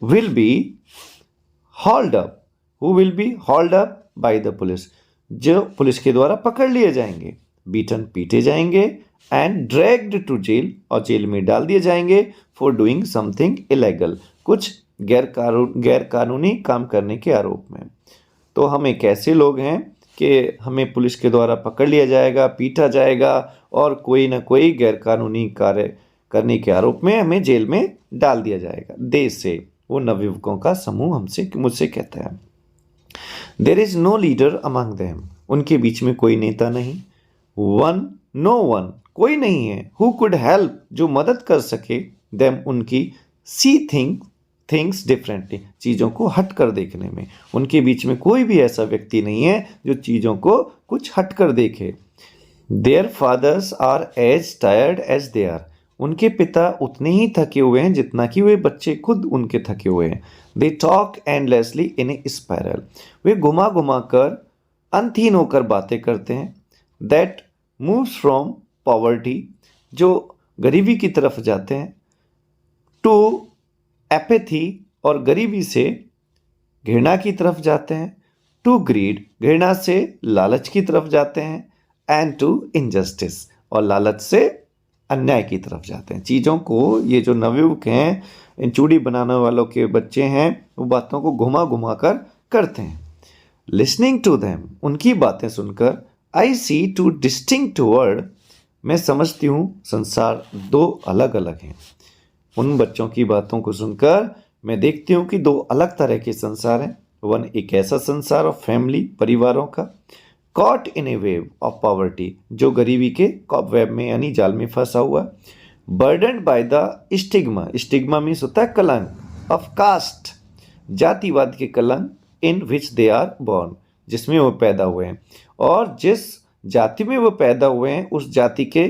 will be hauled up by the police जो पुलिस के द्वारा पकड़ लिए जाएंगे, beaten पीटे जाएंगे, and dragged to jail और जेल में डाल दिए जाएंगे for doing something illegal कुछ गैर कानूनी काम करने के आरोप में। तो हम एक ऐसे लोग हैं कि हमें पुलिस के द्वारा पकड़ लिया जाएगा, पीटा जाएगा और कोई ना कोई गैर कानूनी कार्य करने के आरोप में हमें जेल में डाल दिया जाएगा। देश से वो नवयुवकों का समूह मुझसे कहता है। There is no leader among them उनके बीच में कोई नेता नहीं। नो वन कोई नहीं है। हु कुड हेल्प जो मदद कर सके देम उनकी सी थिंग्स डिफरेंटली चीज़ों को हट कर देखने में। उनके बीच में कोई भी ऐसा व्यक्ति नहीं है जो चीज़ों को कुछ हट कर देखे। Their fathers are as tired as they are उनके पिता उतने ही थके हुए हैं जितना कि वे बच्चे खुद उनके थके हुए हैं। They talk endlessly in a spiral way घुमा घुमा कर अंतहीन होकर बातें करते हैं। दैट मूव्स फ्रॉम पॉवर्टी जो गरीबी की तरफ जाते हैं, टू एपैथी और गरीबी से घृणा की तरफ जाते हैं, टू ग्रीड घृणा से लालच की तरफ जाते हैं, एंड टू इनजस्टिस और लालच से अन्याय की तरफ जाते हैं। चीज़ों को ये जो नवयुवक हैं, इन चूड़ी बनाने वालों के बच्चे हैं, वो बातों को घुमा घुमा कर करते हैं। लिसनिंग टू देम उनकी बातें सुनकर आई सी टू डिस्टिंक्ट वर्ड मैं समझती हूँ संसार दो अलग अलग हैं। उन बच्चों की बातों को सुनकर मैं देखती हूँ कि दो अलग तरह के संसार हैं। वन एक ऐसा संसार ऑफ फैमिली परिवारों का, caught in A wave of poverty जो गरीबी के कॉप वेब में यानी जाल में फंसा हुआ, बर्डन्ड बाय द स्टिग्मा मीन्स होता है कलंक, ऑफ कास्ट जातिवाद के कलंक, इन विच दे आर बॉर्न जिसमें वो पैदा हुए हैं, और जिस जाति में वो पैदा हुए हैं उस जाति के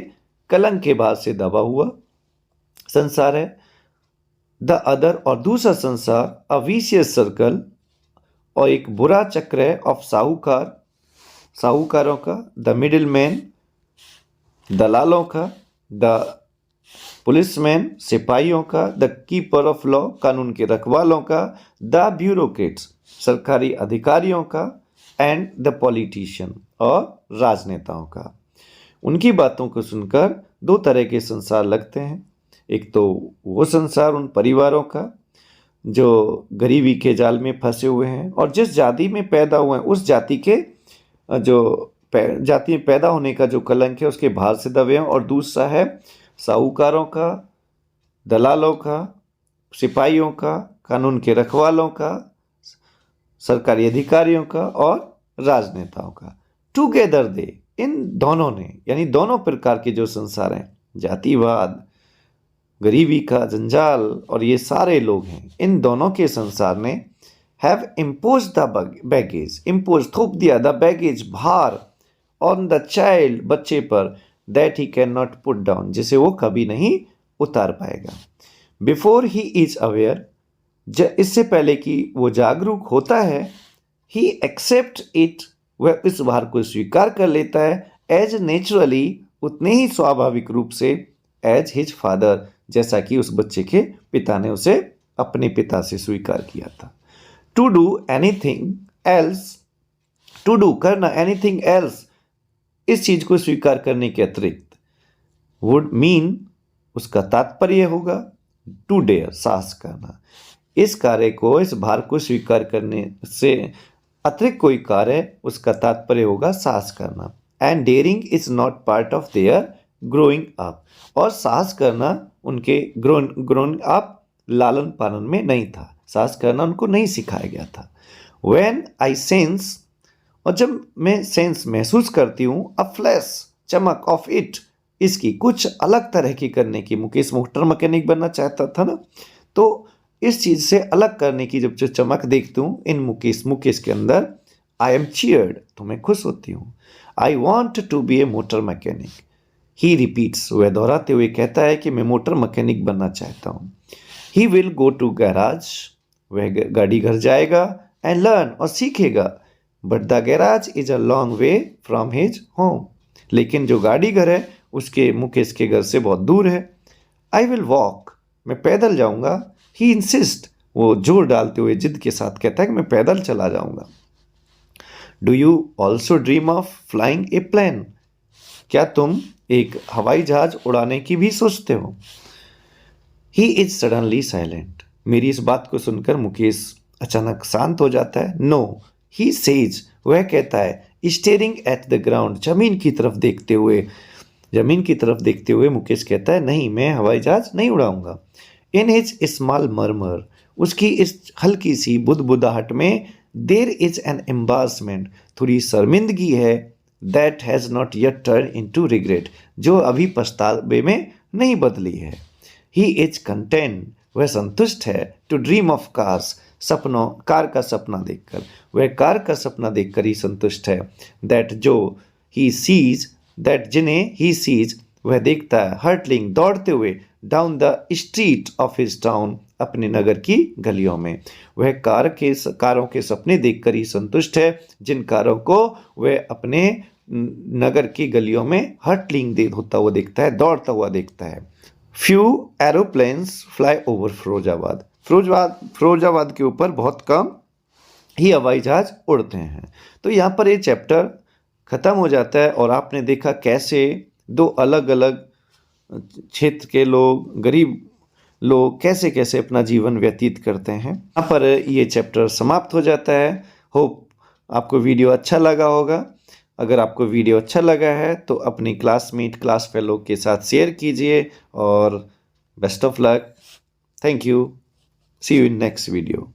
कलंक के भार से दबा हुआ संसार है। द अदर और दूसरा संसार अ विशियस सर्कल और एक बुरा चक्र है ऑफ साहूकारों का, द मिडिल मैन दलालों का, द पुलिसमैन सिपाहियों का, द कीपर ऑफ लॉ कानून के रखवालों का, द ब्यूरोक्रेट्स सरकारी अधिकारियों का, एंड द पॉलिटिशियन और राजनेताओं का। उनकी बातों को सुनकर दो तरह के संसार लगते हैं। एक तो वो संसार उन परिवारों का जो गरीबी के जाल में फंसे हुए हैं और जिस जाति में पैदा हुए हैं उस जाति के जो जाति में पैदा होने का जो कलंक है उसके भार से दबे हैं, और दूसरा है साहूकारों का, दलालों का, सिपाहियों का, कानून के रखवालों का, सरकारी अधिकारियों का और राजनेताओं का। टुगेदर दे इन दोनों ने यानी दोनों प्रकार के जो संसार हैं, जातिवाद, गरीबी का जंजाल और ये सारे लोग हैं, इन दोनों के संसार ने have impose the baggage, impose थोप दिया, द बैगेज भार ऑन द चाइल्ड, बच्चे पर, that he can not put down, जिसे वो कभी नहीं उतार पाएगा। बिफोर ही इज अवेयर, इससे पहले कि वो जागरूक होता है, ही एक्सेप्ट इट, वह इस भार को स्वीकार कर लेता है, एज नेचुरली, उतने ही स्वाभाविक रूप से, एज हिज फादर, जैसा कि उस बच्चे के पिता ने उसे अपने पिता से स्वीकार किया था। To do anything else, to do करना, एनीथिंग एल्स इस चीज को स्वीकार करने के अतिरिक्त, वुड मीन उसका तात्पर्य होगा टू डेयर, साहस करना। इस कार्य को, इस भार को स्वीकार करने से अतिरिक्त कोई कार्य, उसका तात्पर्य होगा साहस करना। And daring is not part of their growing up, और साहस करना उनके ग्रोइंग अप, लालन पालन में नहीं था। साहस करना उनको नहीं सिखाया गया था। व्हेन आई सेंस, और जब मैं सेंस महसूस करती हूँ, अ फ्लैश, चमक, ऑफ इट, इसकी, कुछ अलग तरह की करने की, मुकेश मोटर मैकेनिक बनना चाहता था ना, तो इस चीज से अलग करने की जब जो चमक देखती हूँ इन मुकेश के अंदर, आई एम चीयर्ड, तो मैं खुश होती हूँ। I want to be a motor mechanic, he repeats, वह दोहराते हुए कहता है कि मैं मोटर मैकेनिक बनना चाहता हूँ। He will go to garage, वह गाड़ी घर जाएगा, एंड लर्न, और सीखेगा, but the garage is a long way from his home, लेकिन जो गाड़ी घर है उसके, मुकेश के घर से बहुत दूर है। आई विल वॉक, मैं पैदल जाऊंगा। ही इंसिस्ट, वो जोर डालते हुए जिद के साथ कहता है कि मैं पैदल चला जाऊंगा। Do you also dream of flying a plane, क्या तुम एक हवाई जहाज उड़ाने की भी सोचते हो? ही इज सडनली साइलेंट, मेरी इस बात को सुनकर मुकेश अचानक शांत हो जाता है। नो, ही सेज, वह कहता है, स्टेरिंग एट द ग्राउंड, जमीन की तरफ देखते हुए, जमीन की तरफ देखते हुए मुकेश कहता है, नहीं, मैं हवाई जहाज नहीं उड़ाऊंगा। इन हिज स्मॉल मर्मर, उसकी इस हल्की सी बुदबुदाहट में, देर इज एन एम्बारसमेंट, थोड़ी शर्मिंदगी है, that has not yet turn into regret, जो अभी पछतावे में नहीं बदली है। ही इज कंटेंट, वह संतुष्ट है, टू ड्रीम ऑफ कार्स, सपनों, कार का सपना देखकर, वह कार का सपना देखकर ही संतुष्ट है। दैट, जो, ही सीज, दैट, जिन्हें, ही सीज, वह देखता है, हर्टलिंग, दौड़ते हुए, down the street of his town, अपने नगर की गलियों में, वह कारों के सपने देखकर ही संतुष्ट है, जिन कारों को वह अपने नगर की गलियों में हर्टलिंग होता हुआ देखता है, दौड़ता हुआ देखता है। Few aeroplanes fly over Firozabad, Firozabad के ऊपर बहुत कम ही हवाई जहाज उड़ते हैं। तो यहाँ पर ये चैप्टर खत्म हो जाता है और आपने देखा कैसे दो अलग अलग क्षेत्र के लोग, गरीब लोग कैसे कैसे अपना जीवन व्यतीत करते हैं। यहाँ पर ये चैप्टर समाप्त हो जाता है। होप आपको वीडियो अच्छा लगा होगा। अगर आपको वीडियो अच्छा लगा है तो अपनी क्लासमेट, क्लास फेलो के साथ शेयर कीजिए और best of luck. Thank you. See you in next video.